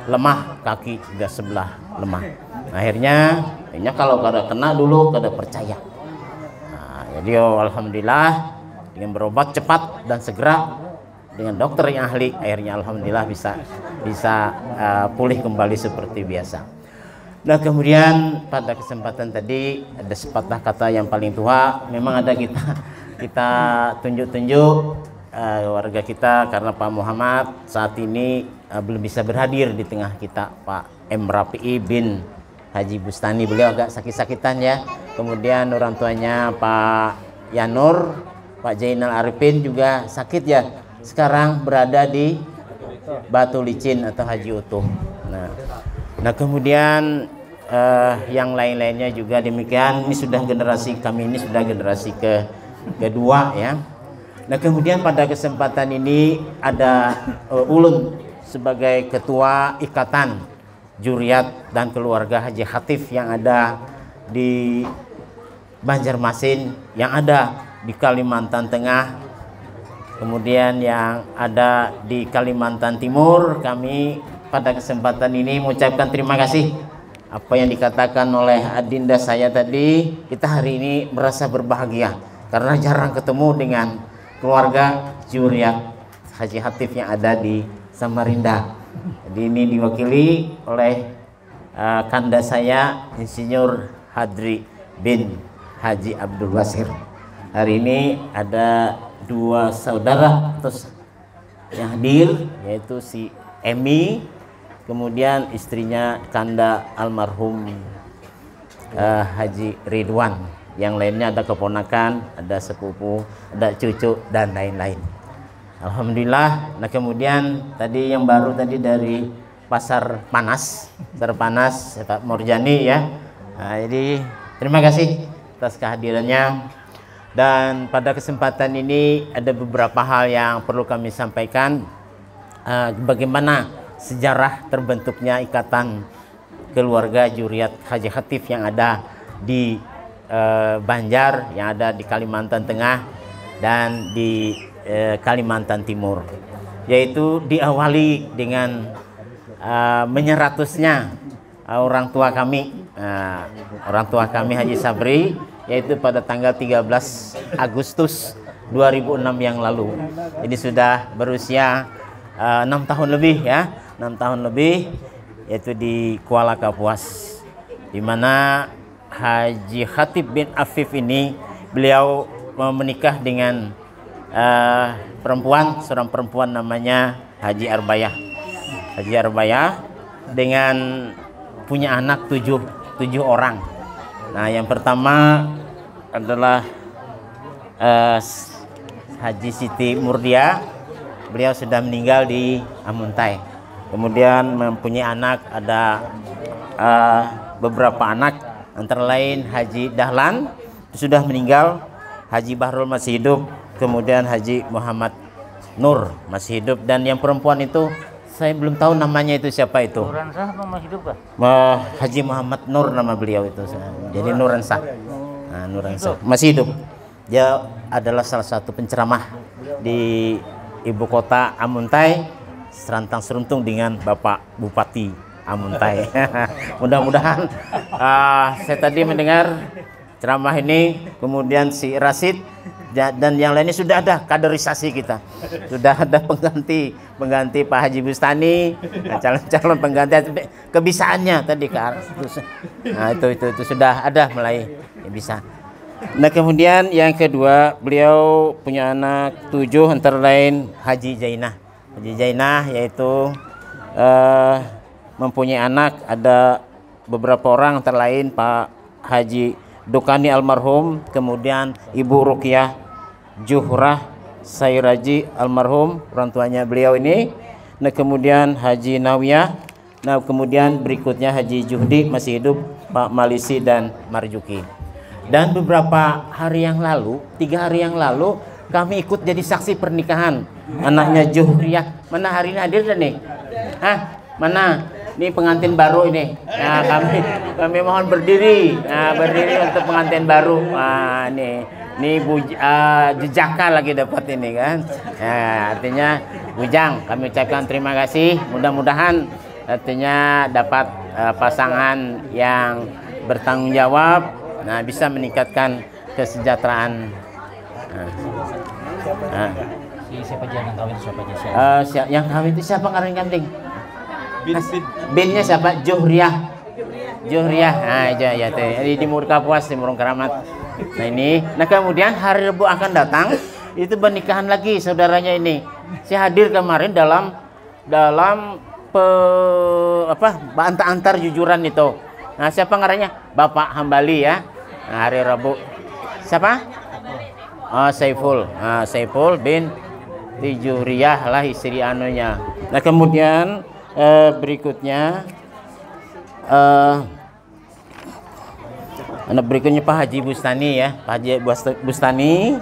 lemah, kaki juga sebelah lemah. Akhirnya kalau kada kena dulu kada percaya. Jadi alhamdulillah dengan berobat cepat dan segera dengan dokter yang ahli, akhirnya alhamdulillah bisa pulih kembali seperti biasa. Nah, kemudian pada kesempatan tadi ada sepatah kata yang paling tua, memang ada kita tunjuk-tunjuk warga kita, karena Pak Muhammad saat ini belum bisa berhadir di tengah kita. Pak M. Rafi'i bin Haji Bustani, beliau agak sakit-sakitan ya. Kemudian orang tuanya Pak Yanur, Pak Jainal Arifin juga sakit ya. Sekarang berada di Batu Licin atau Haji Utuh. Nah kemudian yang lain-lainnya juga demikian. Ini sudah generasi kami, ini sudah generasi kedua ya. Nah kemudian pada kesempatan ini ada ulun sebagai ketua ikatan Juriat dan keluarga Haji Khatib yang ada di Banjarmasin, yang ada di Kalimantan Tengah, kemudian yang ada di Kalimantan Timur. Kami pada kesempatan ini mengucapkan terima kasih apa yang dikatakan oleh adinda saya tadi. Kita hari ini merasa berbahagia karena jarang ketemu dengan keluarga Juriat Haji Khatib yang ada di Samarinda. Jadi ini diwakili oleh kanda saya Insinyur Hadri bin Haji Abdul Wasir. Hari ini ada 2 saudara terus yang hadir, yaitu si Emi, kemudian istrinya kanda almarhum Haji Ridwan. Yang lainnya ada keponakan, ada sepupu, ada cucu dan lain-lain. Alhamdulillah. Nah kemudian tadi yang baru tadi dari Pasar Panas, Pak Murjani ya. Nah, jadi terima kasih atas kehadirannya. Dan pada kesempatan ini ada beberapa hal yang perlu kami sampaikan. Bagaimana sejarah terbentuknya ikatan keluarga Juriat Haji Khatib yang ada di Banjar, yang ada di Kalimantan Tengah dan di Kalimantan Timur, yaitu diawali dengan menyeratusnya orang tua kami Haji Sabri, yaitu pada tanggal 13 Agustus 2006 yang lalu. Ini sudah berusia 6 tahun lebih ya, 6 tahun lebih, yaitu di Kuala Kapuas, di mana Haji Khatib bin Afif ini beliau menikah dengan seorang perempuan namanya Haji Arbayah. Haji Arbayah dengan punya anak 7 orang. Nah, yang pertama adalah Haji Siti Murdia, beliau sudah meninggal di Amuntai. Kemudian mempunyai anak, ada beberapa anak, antara lain Haji Dahlan sudah meninggal, Haji Bahrul masih hidup, kemudian Haji Muhammad Nur masih hidup, dan yang perempuan itu saya belum tahu namanya itu siapa itu. Nuransah apa masih hidup kah? Haji Muhammad Nur nama beliau itu. Jadi Nuransah. Nah, Nuransah masih hidup. Dia adalah salah satu penceramah di ibu kota Amuntai, serantang seruntung dengan Bapak Bupati Amuntai. Mudah-mudahan saya tadi mendengar ceramah ini, kemudian si Rasid dan yang lainnya sudah ada kaderisasi kita, sudah ada pengganti Pak Haji Bustani, calon pengganti kebisaannya tadi ke arah itu. Nah, itu sudah ada mulai bisa. Nah, kemudian yang kedua, beliau punya anak 7, antara lain Haji Jainah. Haji Jainah yaitu mempunyai anak ada beberapa orang, antara lain Pak Haji Dokani almarhum, kemudian Ibu Ruqyah Juhrah Sairaji almarhum, orang tuanya beliau ini. Nah, kemudian Haji Nawiyah. Nah, kemudian berikutnya Haji Juhdi masih hidup, Pak Malisi dan Marjuki. Dan beberapa hari yang lalu, 3 hari yang lalu, kami ikut jadi saksi pernikahan anaknya Juhriyah. Mana hari ini hadir dan nih? Mana? Ini pengantin baru ini. Nah, kami mohon berdiri. Nah, berdiri untuk pengantin baru. Nah, ini jejaka lagi dapat ini kan. Nah, artinya bujang, kami ucapkan terima kasih. Mudah-mudahan artinya dapat pasangan yang bertanggung jawab. Nah, bisa meningkatkan kesejahteraan. Siapa aja yang kawin, siapa aja? Yang kawin itu siapa ngaran kambing? Binnya siapa? Juhriyah. Nah, ya di Timur Kapuas, Timur Keramat. Nah, ini. Nah, kemudian hari Rabu akan datang itu pernikahan lagi saudaranya ini. Saya hadir kemarin dalam antar jujuran itu. Nah, siapa ngarannya? Bapak Hambali ya. Nah, hari Rabu. Siapa? Saiful. Saiful bin Juhriyah lah istri anunya. Nah, kemudian berikutnya anak berikutnya Pak Haji Bustani ya. Pak Haji Bustani,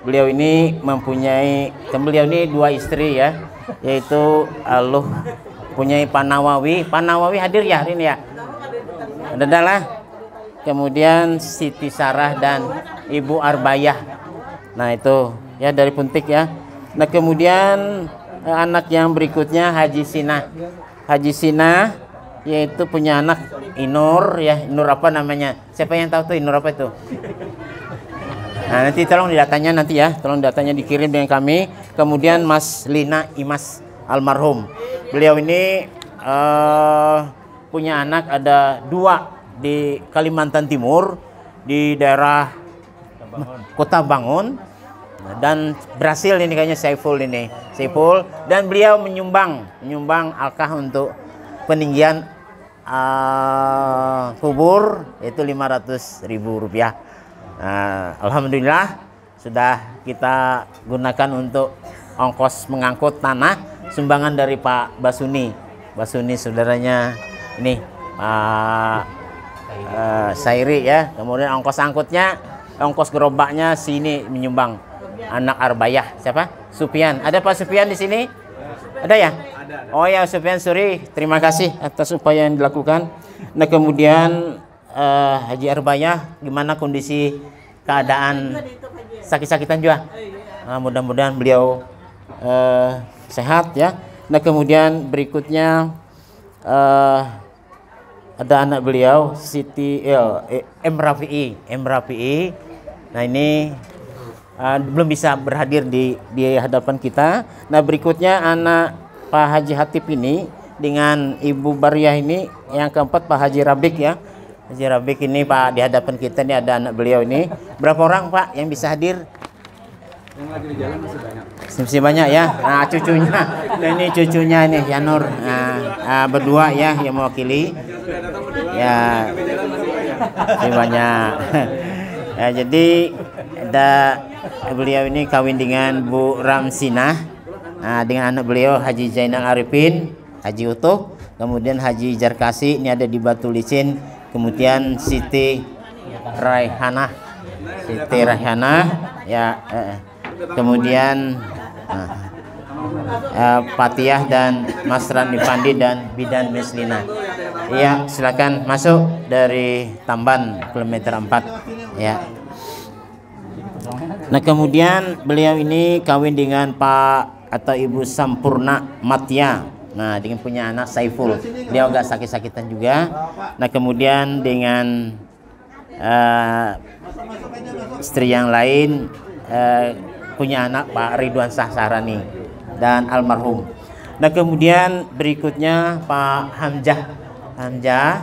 beliau ini beliau ini 2 istri ya, yaitu punyai Pak Nawawi. Pak Nawawi hadir ya hari ini ya. Adalah kemudian Siti Sarah dan Ibu Arbayah. Nah, itu ya dari Puntik ya. Nah, kemudian anak yang berikutnya Haji Sinah. Haji Sinah yaitu punya anak Inur ya. Inur apa namanya? Siapa yang tahu tuh Inur apa itu? Nah, nanti tolong datanya nanti ya. Tolong datanya dikirim dengan kami. Kemudian Mas Lina Imas almarhum. Beliau ini punya anak ada 2 di Kalimantan Timur, di daerah Kota Bangun, dan berhasil ini kayaknya Saiful dan beliau menyumbang alkah untuk peninggian kubur itu Rp500.000. Alhamdulillah sudah kita gunakan untuk ongkos mengangkut tanah, sumbangan dari Pak Basuni saudaranya ini Sairi ya. Kemudian ongkos angkutnya, ongkos gerobaknya sini menyumbang anak Arbayah. Siapa? Supian. Ada Pak Supian di sini? Ada ya? Oh ya, Supian Suri, terima kasih atas upaya yang dilakukan. Nah, kemudian Haji Arbayah, gimana kondisi keadaan sakit-sakitan juga? Nah, mudah-mudahan beliau sehat ya. Nah, kemudian berikutnya ada anak beliau Siti M Rafi'i. Nah, ini belum bisa berhadir di hadapan kita. Nah, berikutnya anak Pak Haji Hatip ini dengan Ibu Bariah ini, yang keempat Pak Haji Rabik ya. Haji Rabik ini Pak, di hadapan kita ini ada anak beliau ini. Berapa orang Pak yang bisa hadir? Yang lagi di jalan masih banyak. Masih banyak ya. Nah cucunya, nah, ini cucunya ini Yanur, berdua ya yang mewakili. Ya, masih banyak. Ya, jadi ada beliau ini kawin dengan Bu Ramsinah, dengan anak beliau Haji Zainal Arifin, Haji Utuh, kemudian Haji Jarkasi ini ada di Batu Licin, kemudian Siti Raihanah, ya, kemudian Fatihah dan Mas Rani Pandi dan Bidan Mislina. Iya, silakan masuk dari Tamban kilometer 4 ya. Nah, kemudian beliau ini kawin dengan Pak atau Ibu Sampurna Matya. Nah, dengan punya anak Saiful. Dia agak sakit-sakitan juga. Nah, kemudian dengan istri yang lain punya anak Pak Ridwan Sahsarani dan almarhum. Nah, kemudian berikutnya Pak Hamzah,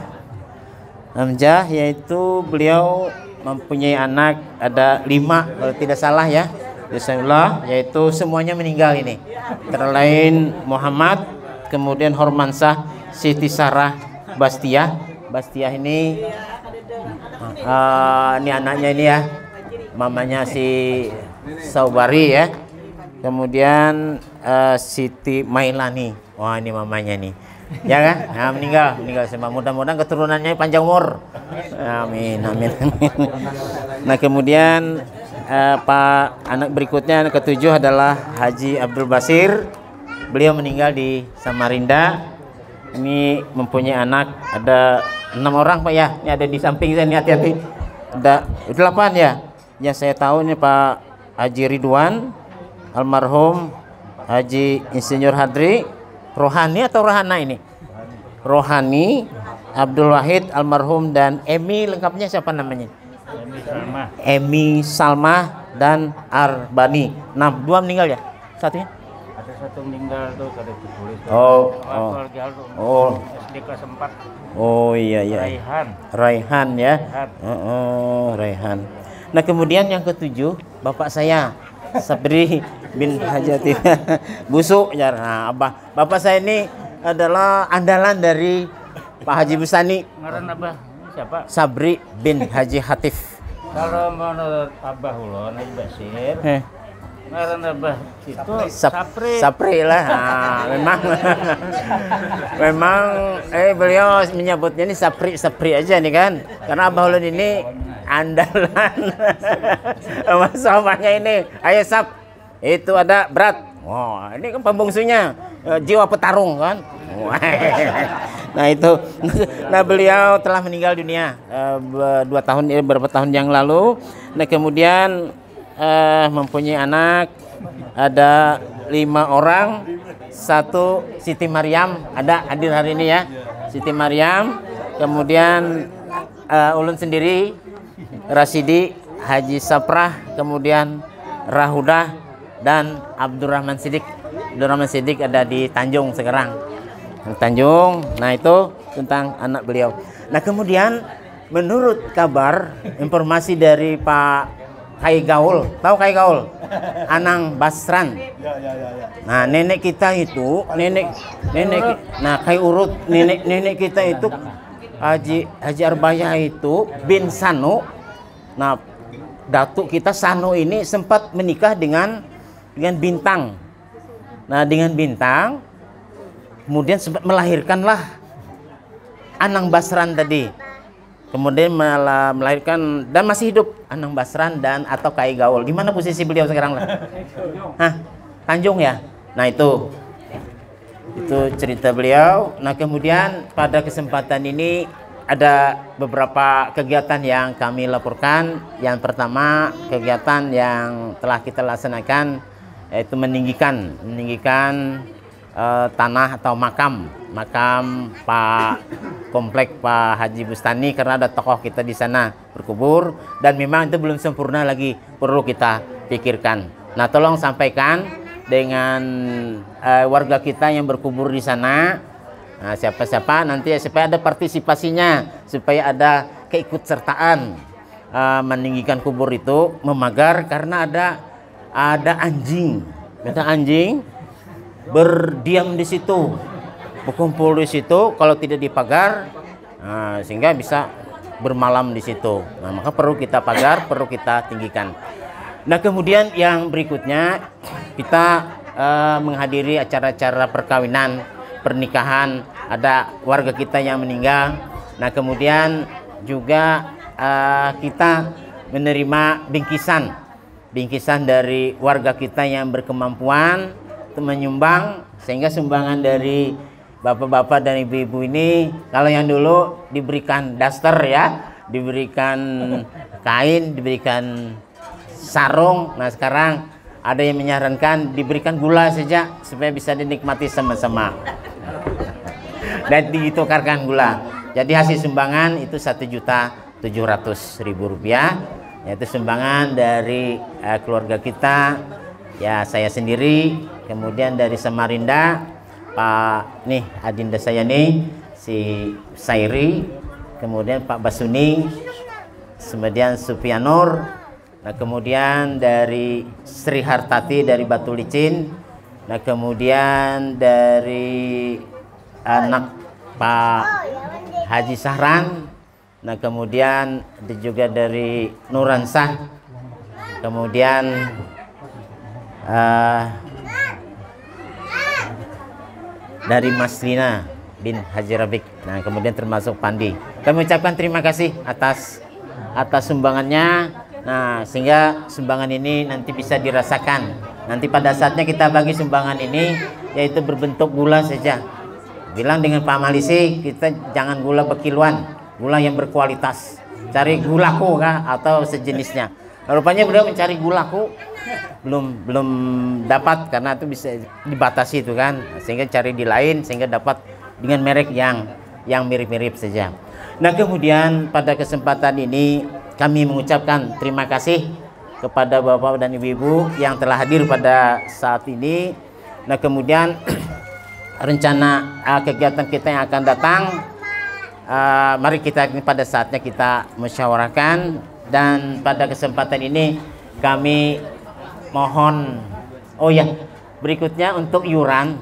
yaitu beliau mempunyai anak ada 5 kalau tidak salah ya, Bismillah, yaitu semuanya meninggal ini. Antara lain Muhammad, kemudian Hormansah, Siti Sarah, Bastiah ini ini anaknya ini ya, mamanya si Saubari ya. Kemudian Siti Mailani, wah ini mamanya nih, ya kan? Nah, meninggal semua. Mudah-mudahan keturunannya panjang umur. Amin. Nah, kemudian Pak anak berikutnya, anak ketujuh adalah Haji Abdul Basir. Beliau meninggal di Samarinda. Ini mempunyai anak ada 6 orang Pak ya. Ini ada di samping saya, ini hati-hati. Ada 8 ya. Yang saya tahu ini Pak Haji Ridwan, almarhum Haji Insinyur Hadri, Rohani atau Rohana ini? Rohani, Abdul Wahid almarhum, dan Emi, lengkapnya siapa namanya? Emi Salma dan Arbani. Nah, 2 meninggal ya? Satunya? Ada 1 meninggal tuh, ada ditulis. Oh. SD kelas 4. Oh iya. Raihan ya. Raihan. Nah, kemudian yang ketujuh bapak saya Sabri bin Hajati Busuk ya. Nah, bapak saya ini adalah andalan dari Pak Haji Bustani. Ngaran Abah siapa? Sabri bin Haji Hatif. Kalau menurut Abah Ulon Haji Basir, ngaran Abah itu Sapri lah. Nah, memang beliau menyebutnya ini Sapri aja nih kan. Karena Abah Ulun ini andalan sama sahabatnya ini. Ayo Sap, itu ada berat. Wah, ini kan pembungsunya, jiwa petarung kan. Nah itu, nah beliau telah meninggal dunia 2 tahun, beberapa tahun yang lalu. Nah kemudian mempunyai anak ada 5 orang. 1 Siti Maryam ada hadir hari ini ya, Siti Maryam. Kemudian ulun sendiri Rasidi, Haji Saprah, kemudian Rahudah dan Abdurrahman Sidik. Abdurrahman Sidik ada di Tanjung sekarang. Tanjung. Nah itu tentang anak beliau. Nah kemudian menurut kabar informasi dari Pak Kai Gaul, tahu Kai Gaul? Anang Basran. Nah nenek kita itu nah Kai Urut, nenek kita itu Haji Arbaya itu bin Sano. Nah datuk kita Sano ini sempat menikah dengan Bintang. Nah dengan Bintang kemudian sempat melahirkanlah Anang Basran tadi. Kemudian melahirkan dan masih hidup Anang Basran dan atau Kai Gaul. Gimana posisi beliau sekarang lah? Tanjung ya. Nah itu cerita beliau. Nah kemudian pada kesempatan ini ada beberapa kegiatan yang kami laporkan. Yang pertama kegiatan yang telah kita laksanakan yaitu meninggikan tanah atau makam komplek Pak Haji Bustani, karena ada tokoh kita di sana berkubur dan memang itu belum sempurna lagi, perlu kita pikirkan. Nah tolong sampaikan warga kita yang berkubur di sana. Nah, siapa-siapa nanti supaya ada partisipasinya, supaya ada keikutsertaan meninggikan kubur itu, memagar karena ada anjing berdiam di situ, berkumpul di situ kalau tidak dipagar, sehingga bisa bermalam di situ. Nah, maka perlu kita pagar, perlu kita tinggikan. Nah, kemudian yang berikutnya kita menghadiri acara-acara perkawinan, pernikahan, ada warga kita yang meninggal. Nah, kemudian juga kita menerima bingkisan dari warga kita yang berkemampuan untuk menyumbang, sehingga sumbangan dari bapak-bapak dan ibu-ibu ini, kalau yang dulu diberikan daster ya, diberikan kain, diberikan sarung. Nah, sekarang ada yang menyarankan diberikan gula saja supaya bisa dinikmati sama-sama dan ditukarkan gula. Jadi hasil sumbangan itu 1.700.000 rupiah, yaitu sumbangan dari keluarga kita, ya saya sendiri, kemudian dari Samarinda Pak nih adinda saya nih si Sairi, kemudian Pak Basuni, kemudian Supianur, nah kemudian dari Sri Hartati dari Batu Licin, nah kemudian dari anak Pak Haji Sahran, nah kemudian juga dari Nuransah, kemudian dari Mas Lina bin Haji Rabik, nah kemudian termasuk Pandi. Kami ucapkan terima kasih atas sumbangannya. Nah, sehingga sumbangan ini nanti bisa dirasakan. Nanti pada saatnya kita bagi sumbangan ini, yaitu berbentuk gula saja. Bilang dengan Pak Malisi, kita jangan gula berkiluan, gula yang berkualitas. Cari gulaku kah atau sejenisnya. Nah, rupanya beliau mencari gulaku belum dapat, karena itu bisa dibatasi itu kan, sehingga cari di lain sehingga dapat dengan merek yang mirip-mirip saja. Nah, kemudian pada kesempatan ini kami mengucapkan terima kasih kepada bapak dan ibu-ibu yang telah hadir pada saat ini. Nah, kemudian rencana kegiatan kita yang akan datang, mari kita pada saatnya kita musyawarahkan. Dan pada kesempatan ini kami mohon, oh ya, berikutnya untuk yuran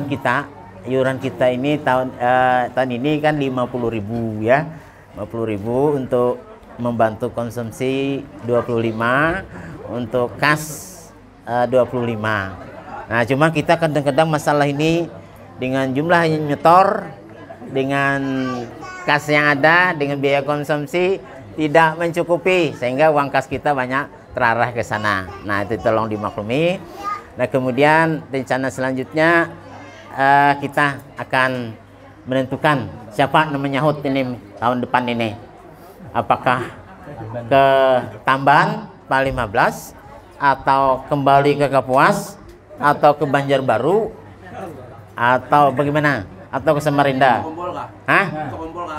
kita ini tahun ini kan 50.000 ya, 50.000 untuk membantu konsumsi 25, untuk kas 25. Nah, cuma kita kadang-kadang masalah ini dengan jumlah yang nyetor, dengan kas yang ada, dengan biaya konsumsi tidak mencukupi, sehingga uang kas kita banyak terarah ke sana. Nah, itu tolong dimaklumi. Nah, kemudian rencana selanjutnya kita akan menentukan siapa namanya hut ini tahun depan ini. Apakah ke Tamban Pak 15, atau kembali ke Kapuas, atau ke Banjarbaru, atau bagaimana? Atau ke Samarinda? Hah?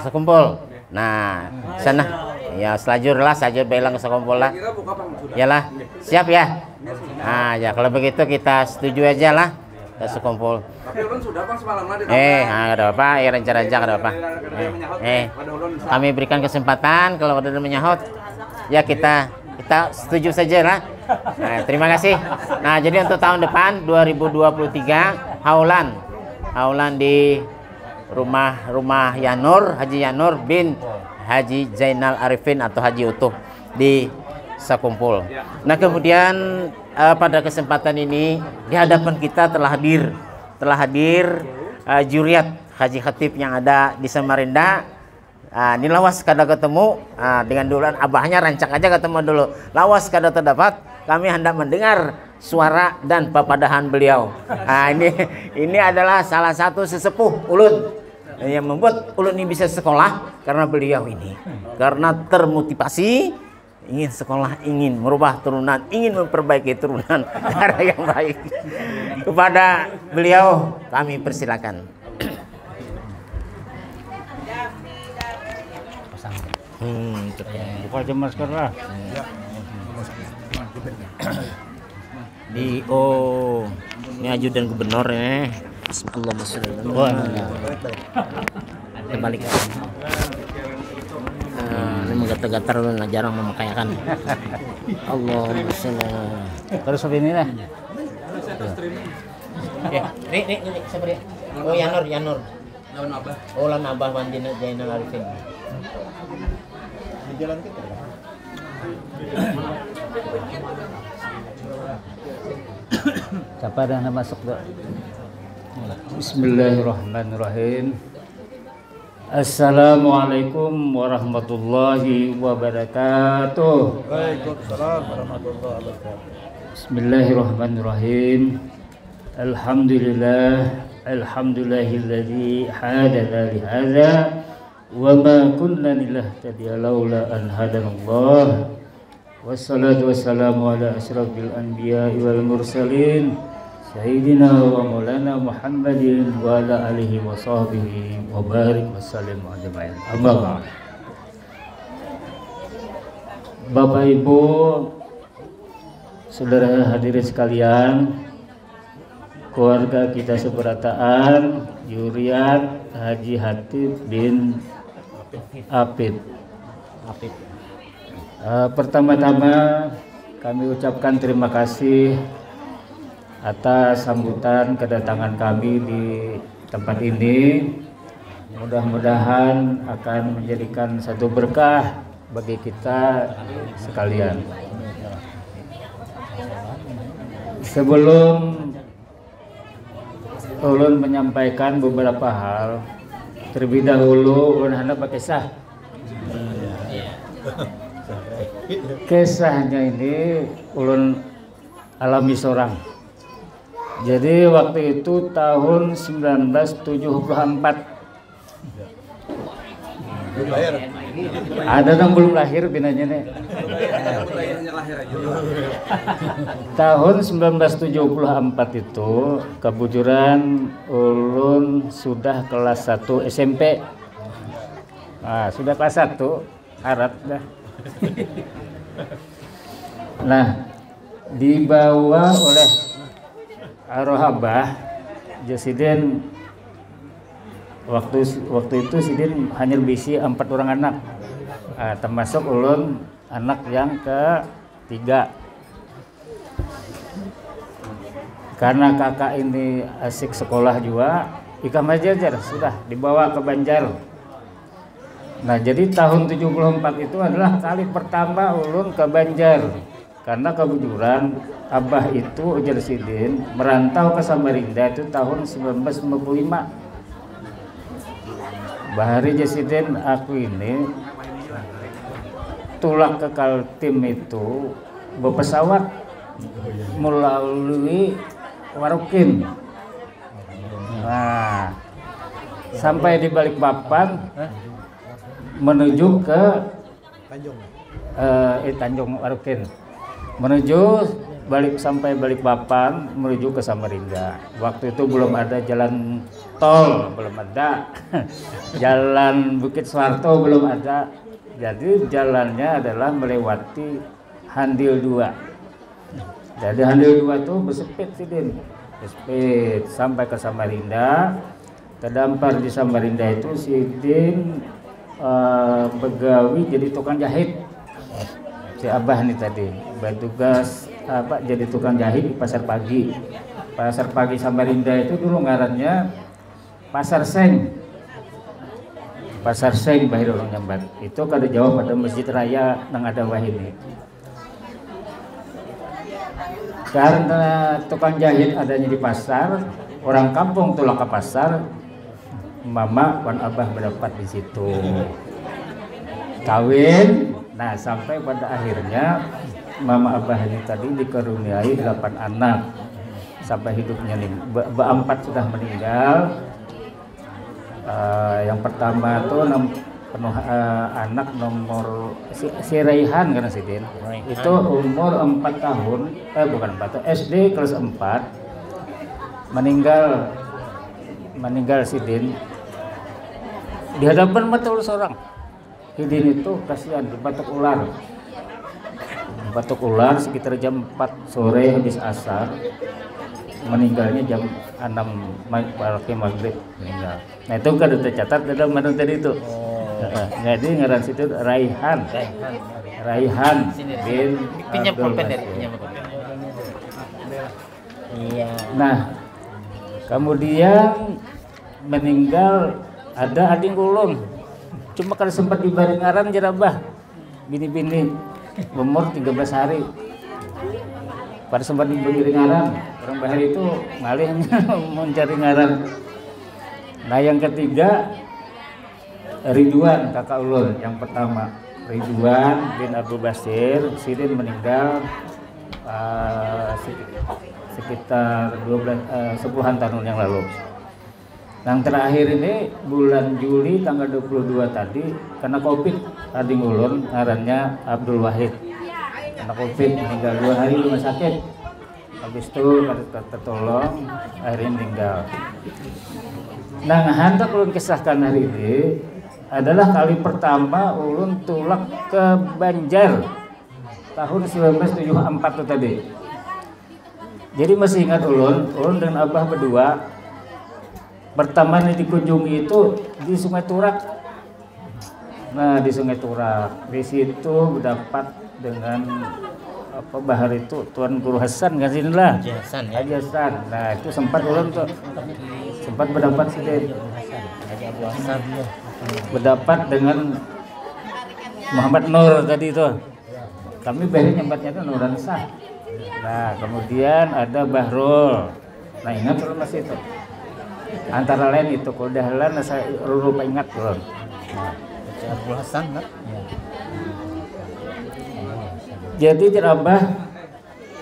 Sekumpul. Nah, sana ya selajur belang ke Sekumpul lah. Yalah, siap ya. Nah, ya kalau begitu kita setuju aja lah ke Sekumpul. Tapi ulun sudah Bang semalam tadi. Ada apa? Ya rencana aja ada apa? Kami berikan kesempatan kalau ada menyahut, ya kita setuju saja lah. Nah, terima kasih. Nah, jadi untuk tahun depan 2023 haulan di rumah Yanur, Haji Yanur bin Haji Zainal Arifin atau Haji Utuh di Sekumpul. Nah, kemudian pada kesempatan ini di hadapan kita telah hadir juriat Haji Khatib yang ada di Samarinda. Ini lawas kada ketemu dengan duluan abahnya, rancak aja ketemu dulu. Lawas kada terdapat, kami hendak mendengar suara dan papadahan beliau. Ini adalah salah satu sesepuh ulun yang membuat ulun ini bisa sekolah, karena beliau ini karena termotivasi ingin sekolah, ingin merubah turunan, ingin memperbaiki turunan cara yang baik. Kepada beliau kami persilakan. Buka aja masker lah. Ini ajudan gubernur ya. Bismillahirrahmanirrahim. Terbalik. Ini menggatar-gatar jarang memakaikan. Allahumma sholli. Terus ini lah. Ya, nih siapa dia? Oh Yanur. Oh Lan Abah Mandina Zainal Arifin. Jalan kita. Siapa dah masuk doa? Bismillahirrahmanirrahim. Assalamualaikum warahmatullahi wabarakatuh. Waalaikumsalam warahmatullahi wabarakatuh. Bismillahirrahmanirrahim. Alhamdulillahilladzi hadana li hadza wa ma kunna linahtadiya laula an hadanallah. Wassalatu wassalamu ala asyrafil anbiya'i wal mursalin Sayyidina wa maulana Muhammadin wa ala alihi wa sahbihi wa barik wa sallim ajma'in. Amma ba'd. Bapak Ibu, saudara hadirin sekalian, keluarga kita seberataan, Yuriat Haji Hatib bin Apid. Pertama-tama kami ucapkan terima kasih atas sambutan kedatangan kami di tempat ini. Mudah-mudahan akan menjadikan satu berkah bagi kita sekalian. Sebelum ulun menyampaikan beberapa hal, terlebih dahulu ulun hendak berkisah. Kisahnya ini ulun alami seorang. Jadi waktu itu tahun 1974. Ada yang belum lahir binanya nih. Tahun 1974 itu kebetulan ulun sudah kelas 1 SMP. Nah, sudah kelas 1 harap dah. Nah, dibawa oleh Arrohabah Jasidin. Waktu itu Sidin hanya bisi 4 orang anak, termasuk ulun anak yang ketiga. Karena kakak ini asik sekolah juga, Ika Majajar sudah dibawa ke Banjar. Nah, jadi tahun 74 itu adalah kali pertama ulun ke Banjar. Karena kebetulan Abah itu Ujar Sidin merantau ke Samarinda itu tahun 1955. Bahari Jasidin aku ini tulak ke Kaltim itu berpesawat melalui Warukin. Nah, sampai di Balikpapan menuju ke Tanjung Warukin, menuju sampai Balikpapan menuju ke Samarinda. Waktu itu belum ada jalan tol, belum ada jalan Bukit Suharto, belum ada. Jadi jalannya adalah melewati Handil 2. Jadi Handil 2 itu bersepit Sidin, bersepit sampai ke Samarinda. Terdampar di Samarinda itu Sidin begawi jadi tukang jahit. Si Abah nih tadi bertugas jadi tukang jahit di Pasar Pagi. Pasar Pagi Samarinda itu dulu ngarannya Pasar Seng. Pasar Seng bahir orang nyambat. Itu kada jauh pada Masjid Raya nang ada wahini. Karena tukang jahit adanya di pasar, orang kampung tulak ke pasar, mama wan abah mendapat di situ. Kawin, nah sampai pada akhirnya mama abah ini tadi dikaruniai 8 anak. Sampai hidupnya nih, beempat sudah meninggal. Yang pertama tuh anak nomor si Raihan kan Sidin. Itu umur 4 tahun, bukan 4 tahun, SD kelas 4. Meninggal Sidin di hadapan mata seorang. Sidin itu kasihan dibatuk ular. batuk ular sekitar jam 4 sore habis asar, meninggalnya jam 6 maghrib meninggal. Nah itu kan tercatat dalam mana tadi itu. Jadi ngaran situ Raihan bin Abdul Basir. Iya. Nah kemudian meninggal ada ading ulun, cuma kalau sempat dibari ngaran jerabah bini-bini umur 13 hari pada sempat diberi ngaran orang bahar itu ngalih mencari ngaran. Nah yang ketiga Ridwan kakak ulun yang pertama, Ridwan bin Abdul Basir Sidin meninggal sekitar 10-an tahun yang lalu. Yang terakhir ini bulan Juli tanggal 22 tadi kena Covid, ading ulun ngarannya Abdul Wahid. Kena Covid meninggal 2 hari rumah sakit. Habis itu tertolong akhirnya meninggal. Nah, hendak ulun kisahkan hari ini adalah kali pertama ulun tulak ke Banjar tahun 1974 itu tadi. Jadi masih ingat ulun dan abah berdua pertama yang dikunjungi itu di Sungai Turak. Nah di Sungai Turak, di situ berdapat dengan apa bahar itu Tuan Guru Hasan kan sini lah. Haji Hasan. Nah itu sempat ulun tuh sempat berdapat sedih. Berdapat dengan Muhammad Nur tadi itu. Kami beri nyempatnya itu Nuran Sah. Nah kemudian ada Bahrul. Nah ingat ulun masih itu. Antara lain itu kodahalan saya lupa ingat belum. Abdul Hasan kan? Jadi jerabah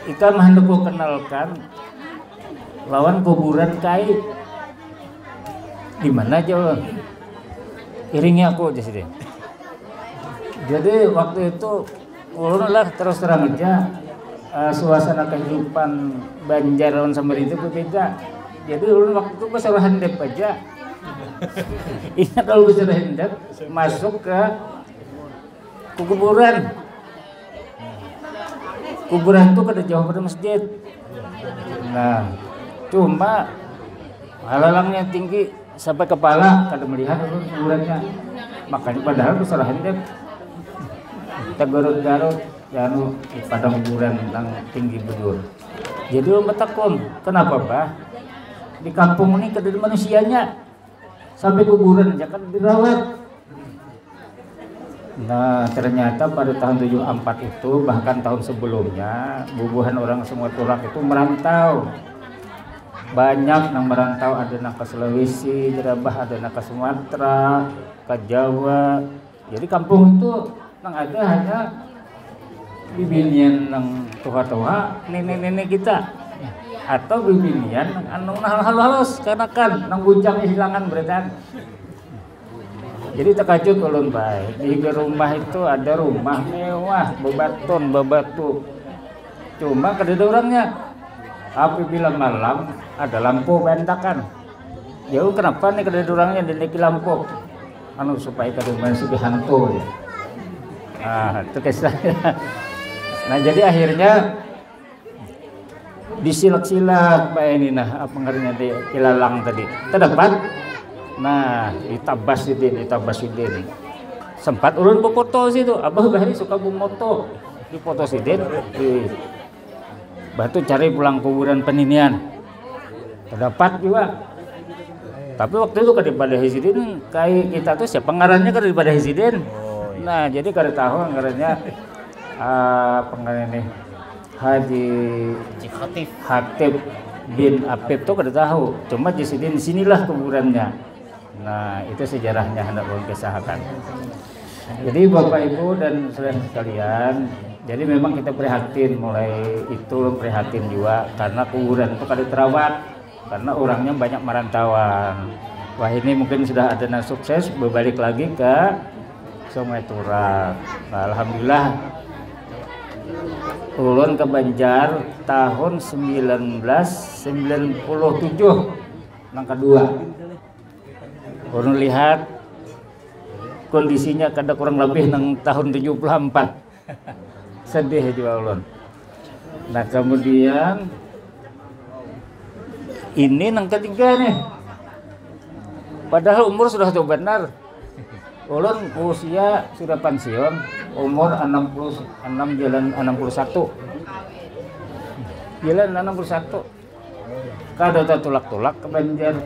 ika mahendak kenalkan lawan kuburan kai di mana aja ulun. Iringi aku di sini. Jadi waktu itu ulun lah terus terang aja suasana kehidupan Banjar lawan Samarinda berbeda. Jadi ulun waktu itu besar handap aja. Ingat kalau besar handap masuk ke kuburan. Kuburan itu kada jauh pada masjid. Nah, cuma halalangnya tinggi sampai kepala kada melihat ulun kuburannya. Makanya padahal besar handap. Kita garut-garut dan di padang kuburan yang tinggi bedur. Jadi ulun bertakun, kenapa bah? Di kampung ini kada ada manusianya sampai kuburan aja kan dirawat. Nah ternyata pada tahun 74 itu bahkan tahun sebelumnya bubuhan orang semua Turak itu merantau. Banyak yang merantau, ada yang ke Sulawesi, Jerabah, ada yang ke Sumatera, ke Jawa. Jadi kampung itu yang ada hanya bibinian yang tua-tua nenek-nenek kita atau bibinian anu halus karena kan nang bujang hilangan beredan. Jadi terkejut ulun baik di rumah itu ada rumah mewah bebaton bebatu cuma kada orangnya. Apabila malam ada lampu bentakan jauh kenapa nih kada orangnya diniki lampu anu supaya kada masuk hantu ya. Nah itu kisahnya. Nah jadi akhirnya disilak-silak Pak ini nah apa ngarannya di ilalang tadi terdapat. Nah ditabas-sidin sempat ulun foto situ abah bahari suka bumoto di foto sidin di batu cari pulang kuburan peninian terdapat juga. Tapi waktu itu daripada Hizidin kayak kita tuh siapa ngarannya daripada Hizidin. Nah jadi kada tahu ngarannya pengarang ini Haji Khatib bin Apip tuh kada tahu. Cuma di sinilah kuburannya. Nah itu sejarahnya hendak ulun kisahkan. Jadi Bapak Ibu dan saudara sekalian, jadi memang kita prihatin mulai itu prihatin juga karena kuburan itu kada terawat karena orangnya banyak merantauan. Wah ini mungkin sudah ada yang sukses berbalik lagi ke Sungai Turak. Nah, alhamdulillah ulun ke Banjar tahun 1997 yang kedua. Ulun lihat kondisinya kada kurang lebih nang tahun 74. sedih juga ulun. Nah kemudian ini yang ketiga nih, padahal umur sudah tuh benar. Ulun usia sudah pensiun, umur 66 jalan 61. Jalan 61. Kada tulak-tulak ke Banjar.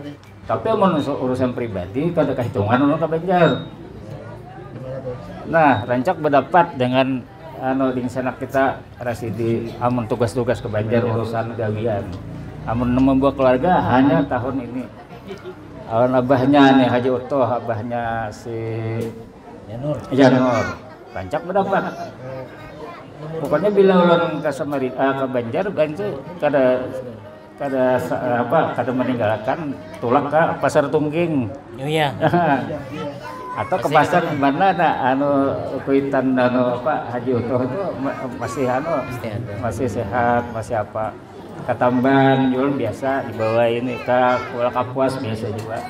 Tapi amun urusan pribadi kada kehitungan ulun ke Banjar. Nah, rancak berdapat dengan ding sanak kita Rasidi amun tugas-tugas ke Banjar urusan gawian. Amun membuat keluarga hanya tahun ini. Awan abahnya nih Haji Utoh, abahnya si Janur. Rancak berdapat. Pokoknya bila ulun ke ke Banjar itu kada meninggalkan tulak ke pasar Tungging. Oh iya. Atau ke pasar mana kuitan Haji Utoh itu masih sehat, masih apa. Ketambahan jual biasa dibawa ini ke Kuala Kapuas biasa juga.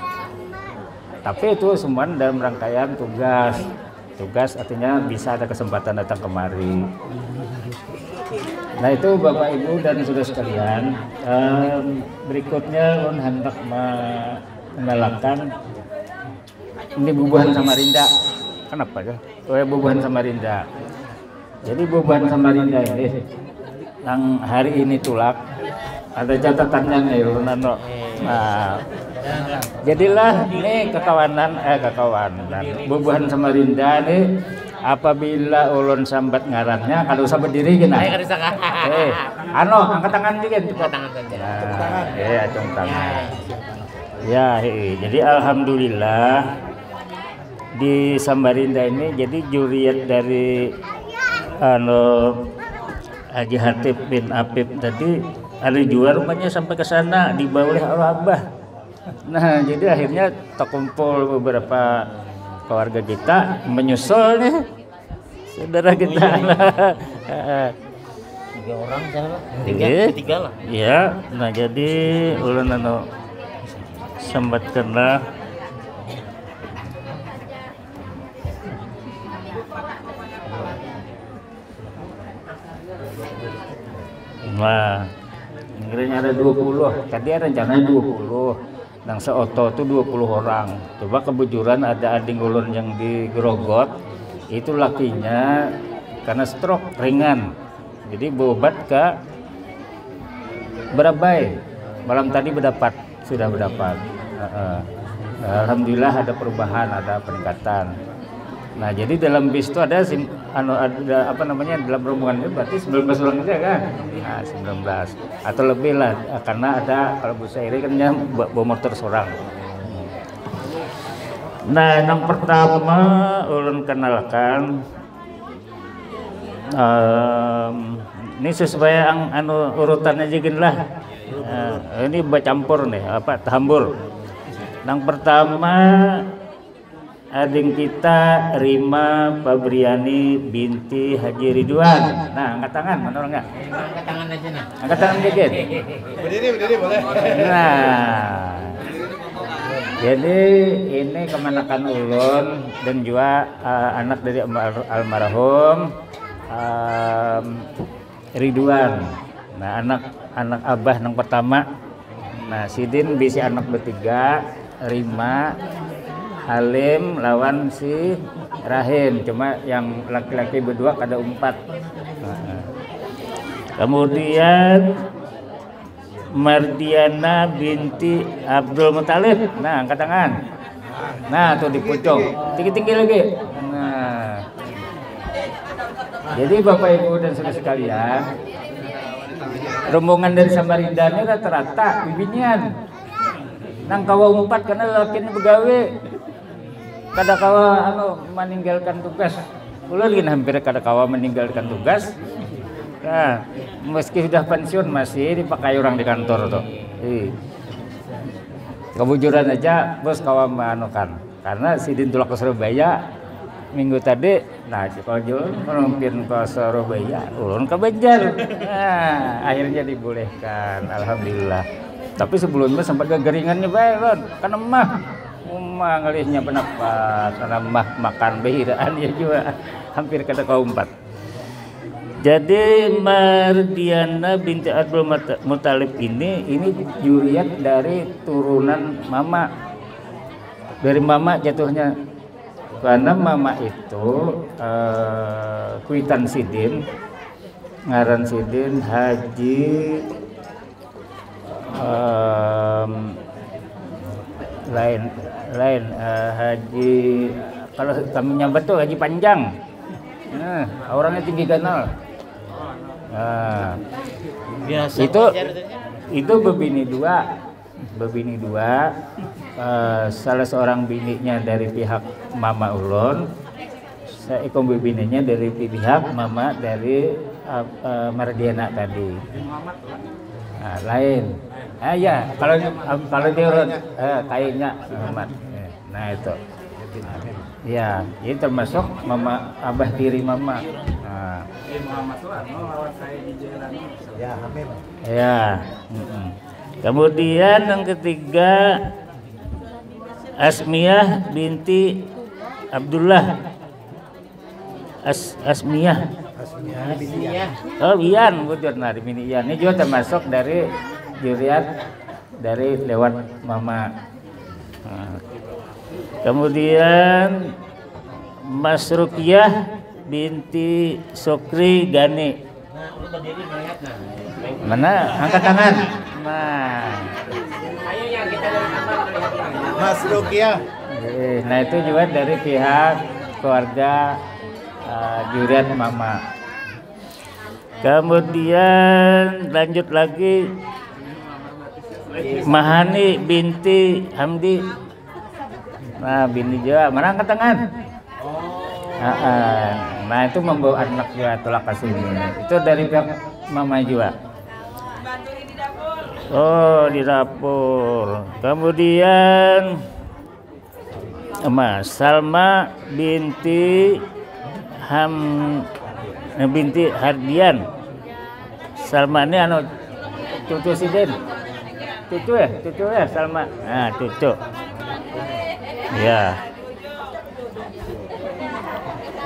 Tapi itu semua dalam rangkaian tugas artinya bisa ada kesempatan datang kemari. Nah itu Bapak Ibu dan saudara sekalian, berikutnya ulun hendak mengenalkan ini Bubuhan Samarinda. Kenapa ya? Bubuhan Samarinda. Jadi Bubuhan Samarinda ini yang hari ini tulak ada catatannya nih ulun. Nah, jadilah ini kekawanan Bubuhan Samarinda nih apabila ulun sambat ngarannya kalau usah berdiri gini. Angkat tangan dikit. Angkat tangan saja. Acung tangan. Ya, jadi alhamdulillah di Samarinda ini jadi juriat dari Haji Hatib bin Apip tadi ada jual rumahnya sampai ke sana dibawa oleh Abah. Nah jadi akhirnya terkumpul beberapa keluarga kita menyusul nih saudara kita. 3 orang salah. 3 lah. Iya. Nah jadi ulun sambat kena nah, kira-kira ada 20. Tadi rencananya 20. Nang seoto itu 20 orang. Coba kebetulan ada ading ulun yang di Grogot. Itu lakinya karena stroke ringan. Jadi berobat ke Berabai. Malam tadi sudah berdapat. Alhamdulillah ada perubahan, ada peningkatan. Nah, jadi dalam bis itu ada dalam rombongan itu berarti 19 orang aja kan? Nah, 19 atau lebih lah karena ada kalau Bu Sairi kan bawa motor seorang. Nah, yang pertama ulun kenalkan ini sesuai yang urutannya aja gini lah. Ini bercampur nih, tambur. Yang pertama ading kita Rima Fabriani binti Haji Ridwan. Nah, angkat tangan, mana orang enggak? Angkat tangan aja nah. Angkat tangan dikit. Berdiri boleh. Nah. Jadi ini kemenakan ulun dan juga anak dari almarhum Ridwan. Nah, anak Abah yang pertama. Nah, Sidin bisi anak bertiga, Rima Halim lawan si Rahim, cuma yang laki-laki berdua kada 4. Kemudian Mardiana binti Abdul Muthalib. Nah, angkat tangan. Nah, tuh di pucuk. Tinggi-tinggi lagi. Nah. Jadi Bapak Ibu dan saudara sekalian, rombongan dari Samarinda ini rata-rata bibinian. Nang kawa 4 karena lakinya begawe. Kada kawa meninggalkan tugas. Ulun gini hampir kada kawa meninggalkan tugas. Nah, meski sudah pensiun masih dipakai orang di kantor tuh. Kebujuran aja bos kawa manukan. Karena Sidin tulak ke Surabaya minggu tadi. Nah, kalau jual mungkin ke Surabaya, ulun ke Banjar. Nah, akhirnya dibolehkan, alhamdulillah. Tapi sebelumnya sempat kegeringannya bae, kan emah ngelihnya pendapat karena makan behiraan ya juga hampir kata kaum 4. Jadi Mardiana binti Abdul Muthalib ini juriat dari turunan mama. Dari mama jatuhnya. Karena mama itu Kuitan Sidin, ngaran Sidin Haji lain Haji, kalau kami nyambat tuh Haji Panjang. Nah, orangnya tinggi ganal. Nah, itu bebini dua, salah seorang bininya dari pihak mama ulun, seekor bebininya dari pihak mama dari Mardiana tadi. Nah, lain. Ya, kalau diurut kayaknya Muhammad. Nah itu. Ya, ini termasuk mama abah tiri mama. Nah. Ya. Kemudian yang ketiga Asmiyah binti Abdullah. Asmiyah. Oh, Ian, betul. Nah, ini Ian. Ini juga termasuk dari juriat dari lewat mama. Nah. Kemudian Mas Ruqyah binti Sokri Gani. Mana? Angkat tangan. Nah. Mas Ruqyah. Nah, itu juga dari pihak keluarga juriat mama. Kemudian lanjut lagi Mahani binti Hamdi. Nah, bini juga, mana angkat tangan? Nah, itu membawa anak juga tolak kasih ini. Itu dari pihak mama juga. Oh, di dapur. Kemudian Salma binti binti Hardian. Salma ini cucu Sidin. Cucu ya Salma. Nah, cucu. Ya.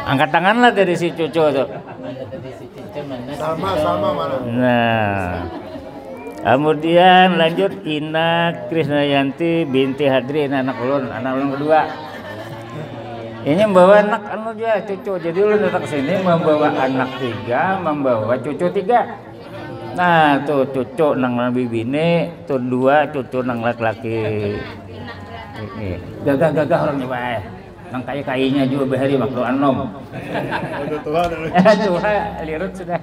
Angkat tanganlah dari si cucu tuh. Sama mana? Nah. Kemudian lanjut Ina Krisnayanti binti Hadri, ini anak ulun kedua. Ini membawa anak juga cucu. Jadi ulun datang sini membawa anak 3, membawa cucu 3. Nah, tuh cucu nang bibine, tuh 2 cucu nang laki-laki. Gagah orang juga nang kaya-kayanya juga bahari makhluk anom. Tua lirut sudah.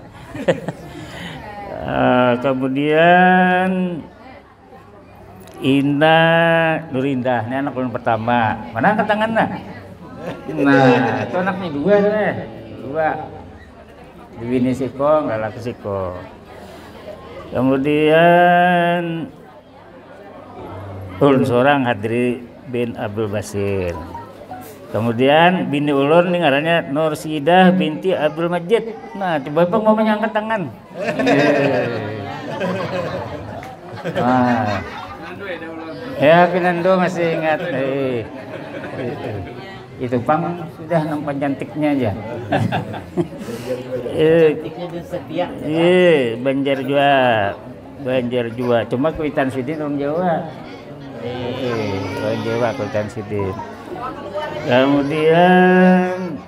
Kemudian Ina Nurindah, ini anak ulun pertama. Mana angkat tangan nah? Nah, itu anaknya 2 deh. 2. Bini siko, nggak laki siko. Kemudian ulun seorang Hadri bin Abdul Basir. Kemudian bini ulun ini ngarannya Nursidah binti Abdul Majid. Nah, coba Bang mau angkat tangan. Nah. Ya, Pinando masih ingat. Itu Pang sudah nampak cantiknya aja. Banjar juga. Cuma Kuitan Sidin orang Jawa. Orang Jawa Kuitan Sidin. Kemudian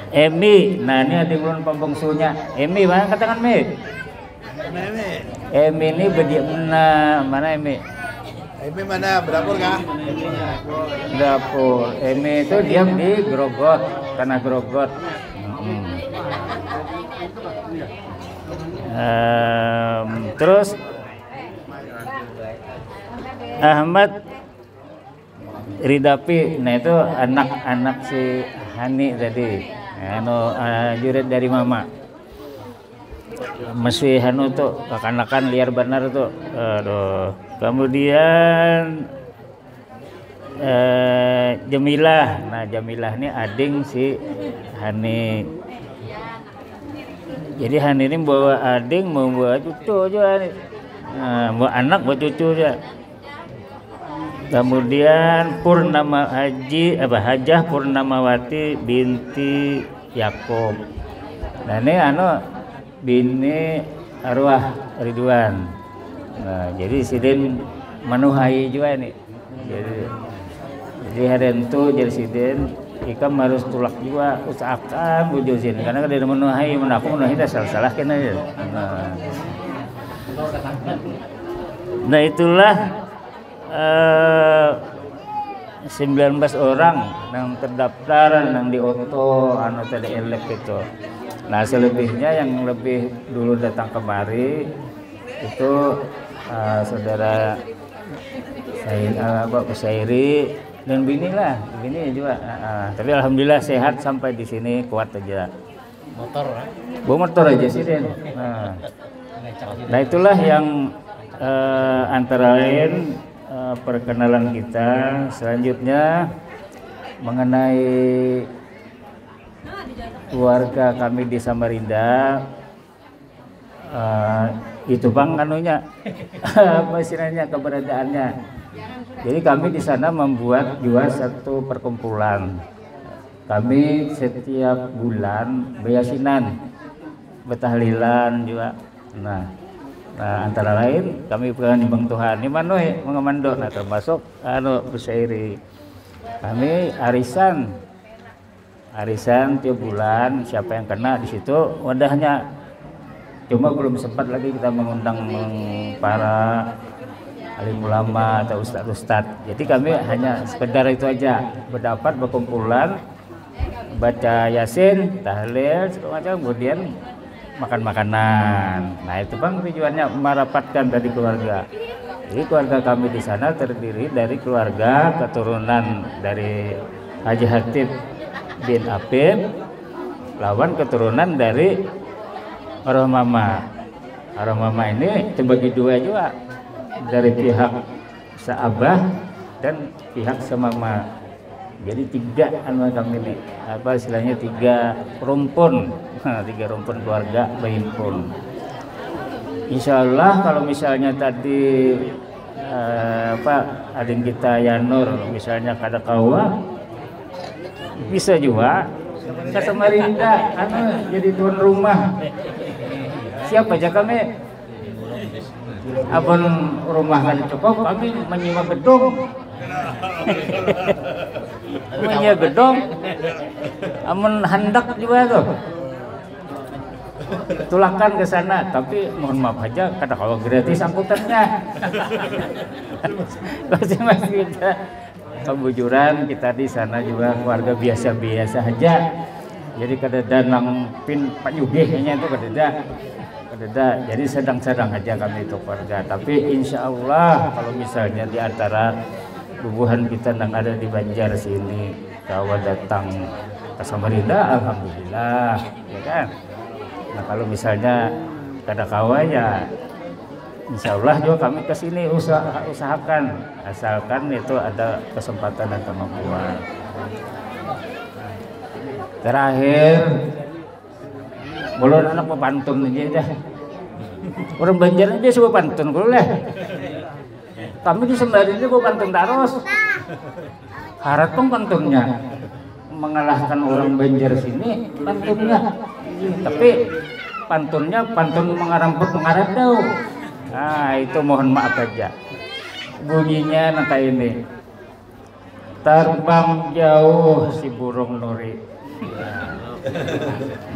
Emi, nah ini adik ulun pembungsunya. Emi, mana katakan Mi? Emi ini mana Emi? Emi mana? Berdapur kah? Dapur. Emi itu diam di Grogot, tanah Grogot. Terus Ahmad Ridapi, nah itu anak-anak si Hani tadi, jurit dari mama. Masih tuh kekanakan liar benar tuh. Aduh. Kemudian Jamilah, nah Jamilah ini ading si Hani. Jadi Hani ini bawa ading, mau bawa cucu aja, bawa anak, bawa cucu aja. Kemudian Hajah Purnamawati binti Yakob. Nah ini bini arwah Ridwan. Nah jadi sidin manuhai juga ini. Jadi hari itu jadi sidin ikam harus tulak juga usahakan bujusin karena kada menuhai menaku menuhai dah salah kena ya. Nah itulah 19 orang yang terdaftar yang di oto tadi elek itu. Nah selebihnya yang lebih dulu datang kemari itu saudara Bapak Sairi dan bini juga. Tapi alhamdulillah sehat sampai di sini, kuat aja. Bawa motor aja sih Den. Nah itulah yang antara lain perkenalan kita. Selanjutnya mengenai keluarga kami di Samarinda. Itu Bang anunya apa istilahnya keberadaannya. Jadi kami di sana membuat juga satu perkumpulan. Kami setiap bulan bayasinan, betahlilan juga. Nah antara lain kami bukan nyembang Tuhan. Ini mana mengemando. Nah termasuk bersairi. Kami arisan tiap bulan. Siapa yang kena di situ wadahnya. Cuma belum sempat lagi kita mengundang para alim ulama atau ustadz. Jadi kami hanya sekedar itu aja, berdapat berkumpulan, baca yasin, tahlil, segala macam, kemudian makan makanan. Nah itu Bang tujuannya merapatkan dari keluarga. Jadi keluarga kami di sana terdiri dari keluarga keturunan dari Haji Hatib bin Apim, lawan keturunan dari Arwah Mama ini terbagi dua juga, dari pihak Saabah dan pihak Semama. Jadi tiga kami ini, apa istilahnya tiga rumpun keluarga berhimpun. Insya Allah kalau misalnya tadi adik kita Yanur misalnya kada kawa, bisa juga ke Samarinda jadi tuan rumah. Siapa aja kami? Abon rumah kan cukup, kami menyewa gedung. Menyewa gedung, amun hendak juga tuh. Tulakan ke sana, tapi mohon maaf aja, kada kalau gratis angkutannya. Masing-masing kita kebujuran, kita di sana juga keluarga biasa-biasa aja. Jadi kada danang pin Pak Yugihnya itu kada. Jadi sedang-sedang aja kami itu keluarga. Tapi insya Allah kalau misalnya di antara bubuhan kita yang ada di Banjar sini kawan datang ke Samarinda, alhamdulillah, ya kan. Nah kalau misalnya kada kawa ya, insya Allah juga kami ke sini usahakan, asalkan itu ada kesempatan dan kemampuan. Terakhir, boleh anak pantun aja dah. Orang Banjar aja suka pantun boleh. Kami di Samarinda ini pantun terus. Harap pun pantunnya mengalahkan orang Banjar sini pantunnya. Tapi pantunnya pantun mengarang-mengarang. Nah itu mohon maaf aja. Bunyinya nanti ini. Terbang jauh si burung nuri.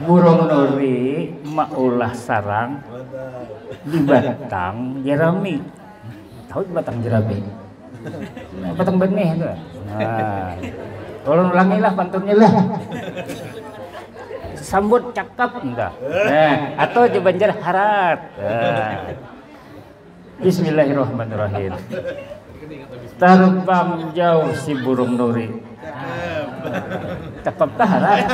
Burung nuri maulah sarang di batang jerami. Tahu batang jerami? Batang benih itu. Nah, tolong ulangilah pantunnya lah. Sambut cakap enggak? Nah, atau di Banjar harat. Nah. Bismillahirrahmanirrahim. Terbang jauh si burung nuri. Cakap harat.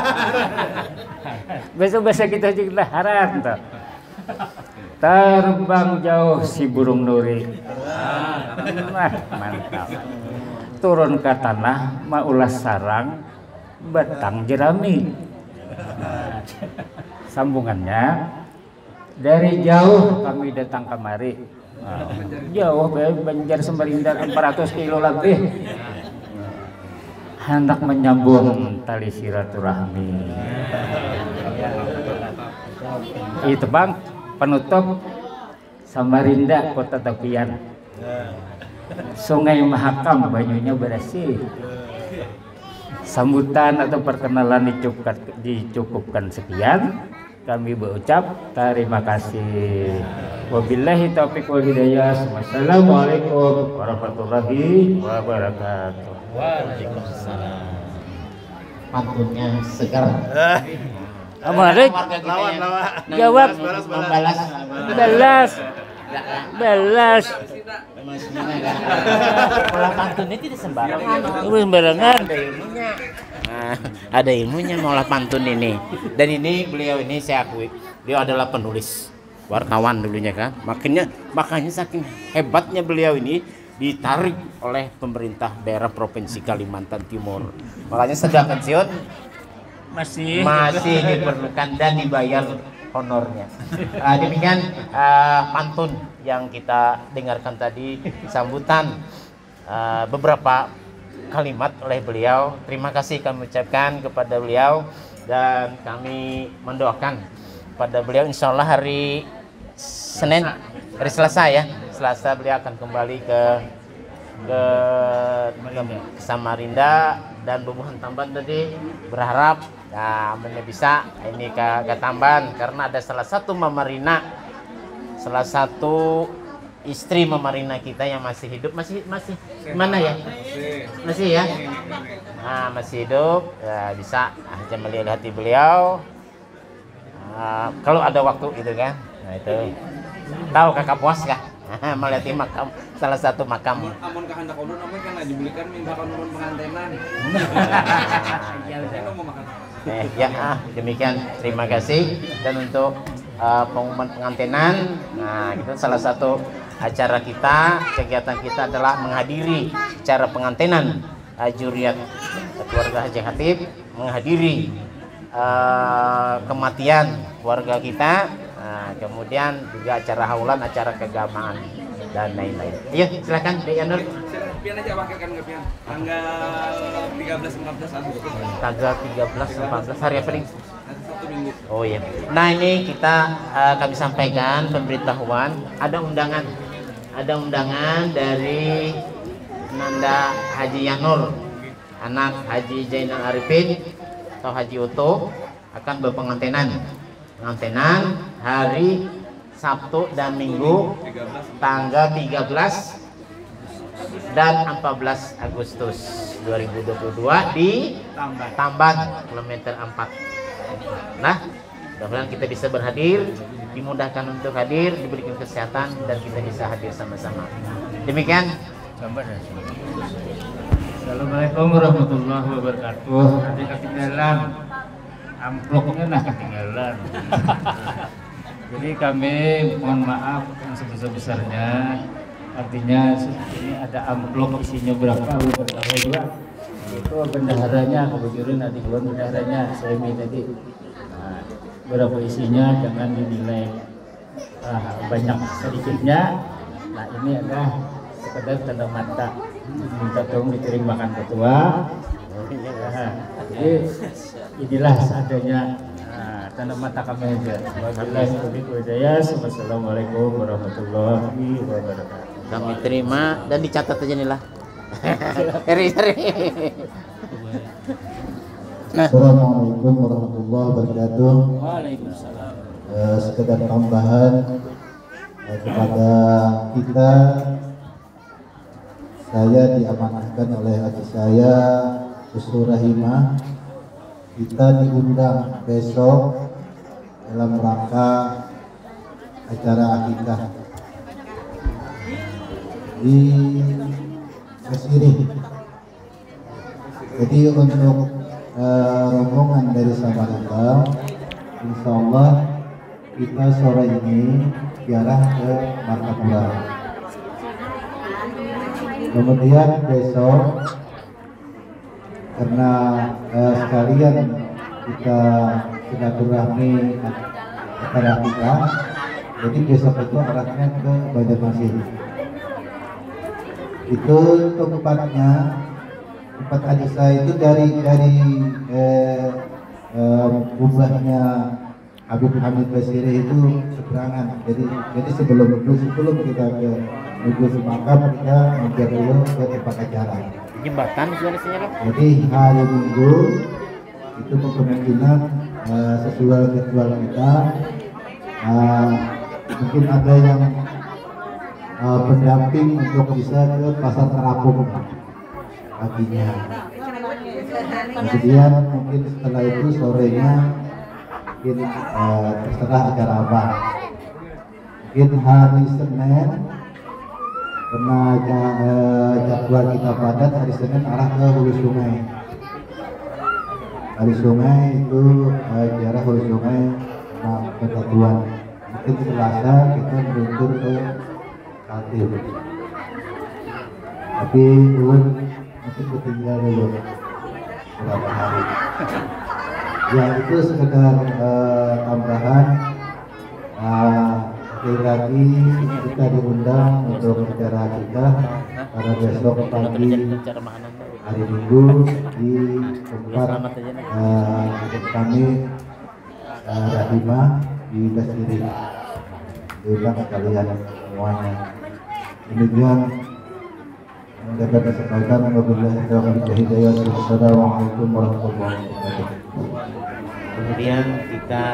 Besok-besok kita juga harat. Terbang jauh si burung nuri. Mantap. Turun ke tanah maulah sarang batang jerami. Sambungannya dari jauh kami datang kemari. Jauh Banjar Samarinda 400 kilo lebih. Hendak menyambung tali silaturahmi. Itu Bang, penutup Samarinda Kota Tepian. Sungai Mahakam banyunya bersih. Sambutan atau perkenalan dicukupkan sekian. Kami berucap terima kasih. Wabillahi taufiq wal hidayah. Wassalamualaikum warahmatullahi wabarakatuh. Waalaikumsalam. Pantunnya segar. Amarik. Lawan. Jawab. Membalas. Belas. Pola pantun itu tidak sembarangan. Sembarangan. Nah, ada ilmunya mengolah pantun ini. Dan ini beliau ini saya akui, beliau adalah penulis, wartawan dulunya kan. Makanya saking hebatnya beliau ini ditarik oleh pemerintah daerah provinsi Kalimantan Timur. Makanya sedang pensiun masih diperlukan dan dibayar honornya. Demikian pantun yang kita dengarkan tadi, sambutan beberapa kalimat oleh beliau. Terima kasih kami ucapkan kepada beliau dan kami mendoakan pada beliau insya Allah hari Senin, hari Selasa ya. Selasa beliau akan kembali ke Samarinda dan Bubuhan Tamban tadi berharap amannya bisa ini ke Tamban karena ada salah satu Mamarina, salah satu istri Mamarina kita yang masih hidup, masih mana ya? Masih ya? Nah, masih hidup ya, bisa aja melihat hati beliau kalau ada waktu gitu kan. Nah itu tahu kakak puas kah? Melihati makam, salah satu makam. Amun kehendak ulun namun kan dibelikan minta ulun pengantenan. Demikian terima kasih. Dan untuk pengumuman pengantenan, nah itu salah satu acara kita, kegiatan kita adalah menghadiri acara pengantenan Juriat keluarga Haji Hatib, menghadiri kematian keluarga kita, kemudian juga acara haulan, acara keagamaan dan lain-lain. Ayo silakan Dek Yanur. Pian aja wakilkan ke pian. Tanggal 13-14 Agustus. Tanggal 13-14 hari apa nih? Satu minggu. Oh iya. Nah ini kita kami sampaikan pemberitahuan ada undangan dari Nanda Haji Yanur, anak Haji Zainal Arifin atau Haji Uto akan berpengantenan. Pengantenan hari Sabtu dan Minggu tanggal 13 dan 14 Agustus 2022 di Tamban kilometer 4. Nah, mudah-mudahan kita bisa berhadir, dimudahkan untuk hadir, diberikan kesehatan dan kita bisa hadir sama-sama. Demikian. Assalamualaikum warahmatullahi wabarakatuh. Tadi ketinggalan amplopnya ketinggalan. Jadi kami mohon maaf yang sebesar-besarnya. Artinya ini ada amplop isinya berapa juga. Itu bendaharanya kebetulan nanti keluar bendaharanya saya minta tadi. Berapa isinya jangan dinilai banyak sedikitnya. Nah ini adalah sekedar tanda mata. Minta tolong diterima ketua. Jadi inilah seadanya tanda mata kami aja. Wassalamualaikum warahmatullahi wabarakatuh. Kami terima dan dicatat aja nih lah. Assalamualaikum warahmatullahi wabarakatuh. Waalaikumsalam. Sekedar tambahan kepada kita, saya diamanahkan oleh adik saya Ustur Rahimah. Kita diundang besok dalam rangka acara akikah di Mesiri. Jadi untuk rombongan dari Samarinda, insya Allah kita sore ini ziarah ke Martapura. Kemudian besok karena sekalian kita silaturahmi acara kita, jadi besok itu arahnya ke Banjarmasin. Itu tempatnya, tempat adik saya itu dari rumahnya Habib Hamid Basiri itu seberangan. Jadi sebelum kita ke menuju ke makam, kita mampir dulu ke tempat acara. Jembatan sebenarnya. Jadi hari Minggu itu kemungkinan sesuai jadwal kita, mungkin ada yang pendamping untuk bisa ke pasar terapung paginya. Kemudian mungkin setelah itu sorenya mungkin terserah acara apa. Mungkin hari Senin karena jadwal kita padat, hari Senin arah ke Hulu Sungai. Hulu Sungai itu daerah Hulu Sungai Bebatuan. Mungkin Selasa kita meluncur ke Kaltim. Tapi ulun mungkin ketinggalan dulu beberapa hari. Ya itu sekedar tambahan. Sekali lagi kita diundang untuk acara kita pada besok pagi hari Minggu di tempat kami Rahimah di Basiri. Diundang sekalian semuanya. Demikian yang dapat disampaikan. Wassalamualaikum warahmatullahi wabarakatuh. Kemudian kita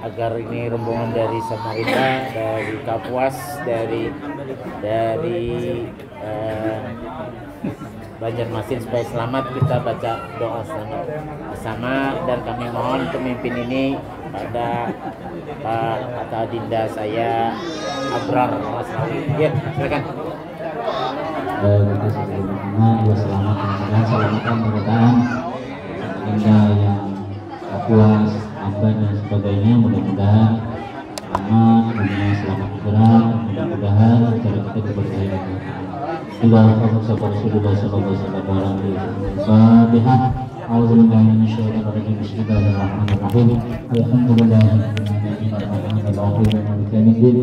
agar ini rombongan dari Samarinda, dari Kapuas, dari Banjarmasin supaya selamat, kita baca doa selamat bersama. Dan kami mohon pemimpin ini pada Pak kata adinda saya Abrar Masrawi. Ya, silakan. Kita sebelumnya selamat menyelamatkan pemerintahan adinda yang puas, amban dan sebagainya. Mudah-mudahan aman, dunia selamat berat, mudah-mudahan acara kita diberkahi Allah. Rasulullah sallallahu alaihi wasallam. Fatihah. A'udzubillahi minasyaitonir rajim. Bismillahirrahmanirrahim. Alhamdulillahirabbil alamin. Maliki yaumiddin.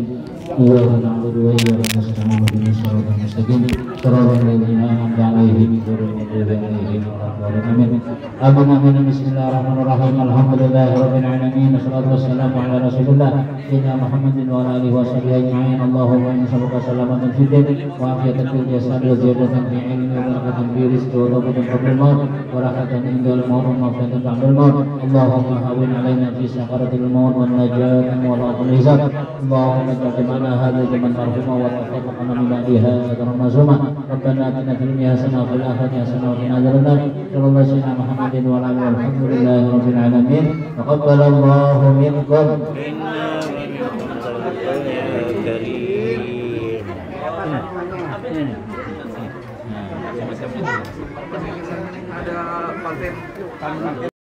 Iyyaka na'budu wa iyyaka nasta'in. Ihdinas siratal mustaqim. Shiratal ladzina an'amta 'alaihim ghairil maghdubi 'alaihim waladdallin. Amin. Bismillahirrahmanirrahim. Alhamdulillahirabbil alamin. Wassalatu wassalamu ala Rasulillah sayyidina Muhammadin wa ala alihi washabihi ajma'in. Allahumma inna nas'aluka salamatan fid din wa afiyatan fil jasad wa ziyadatan fi ilmin wa barakatan fi rizqi wa tawbatan qabla al-maut wa rahatan indal maut wa maghfiratan ba'da al-maut. Allahumma hawwin 'alaina fi sakaratil maut wan najatan wa laqul hisab. Allahumma ja'alna hadha zaman marhuma wa taqabbal min ba'daha ajran mazuma. Rabbana atina fid dunya hasanah wa fil akhirati hasanah wa qina adzabannar. Sallallahu alaihi wa Muhammadin wa ala alihi walhamdulillahi rabbil alamin. Taqabbalallahu minkum. Ada konten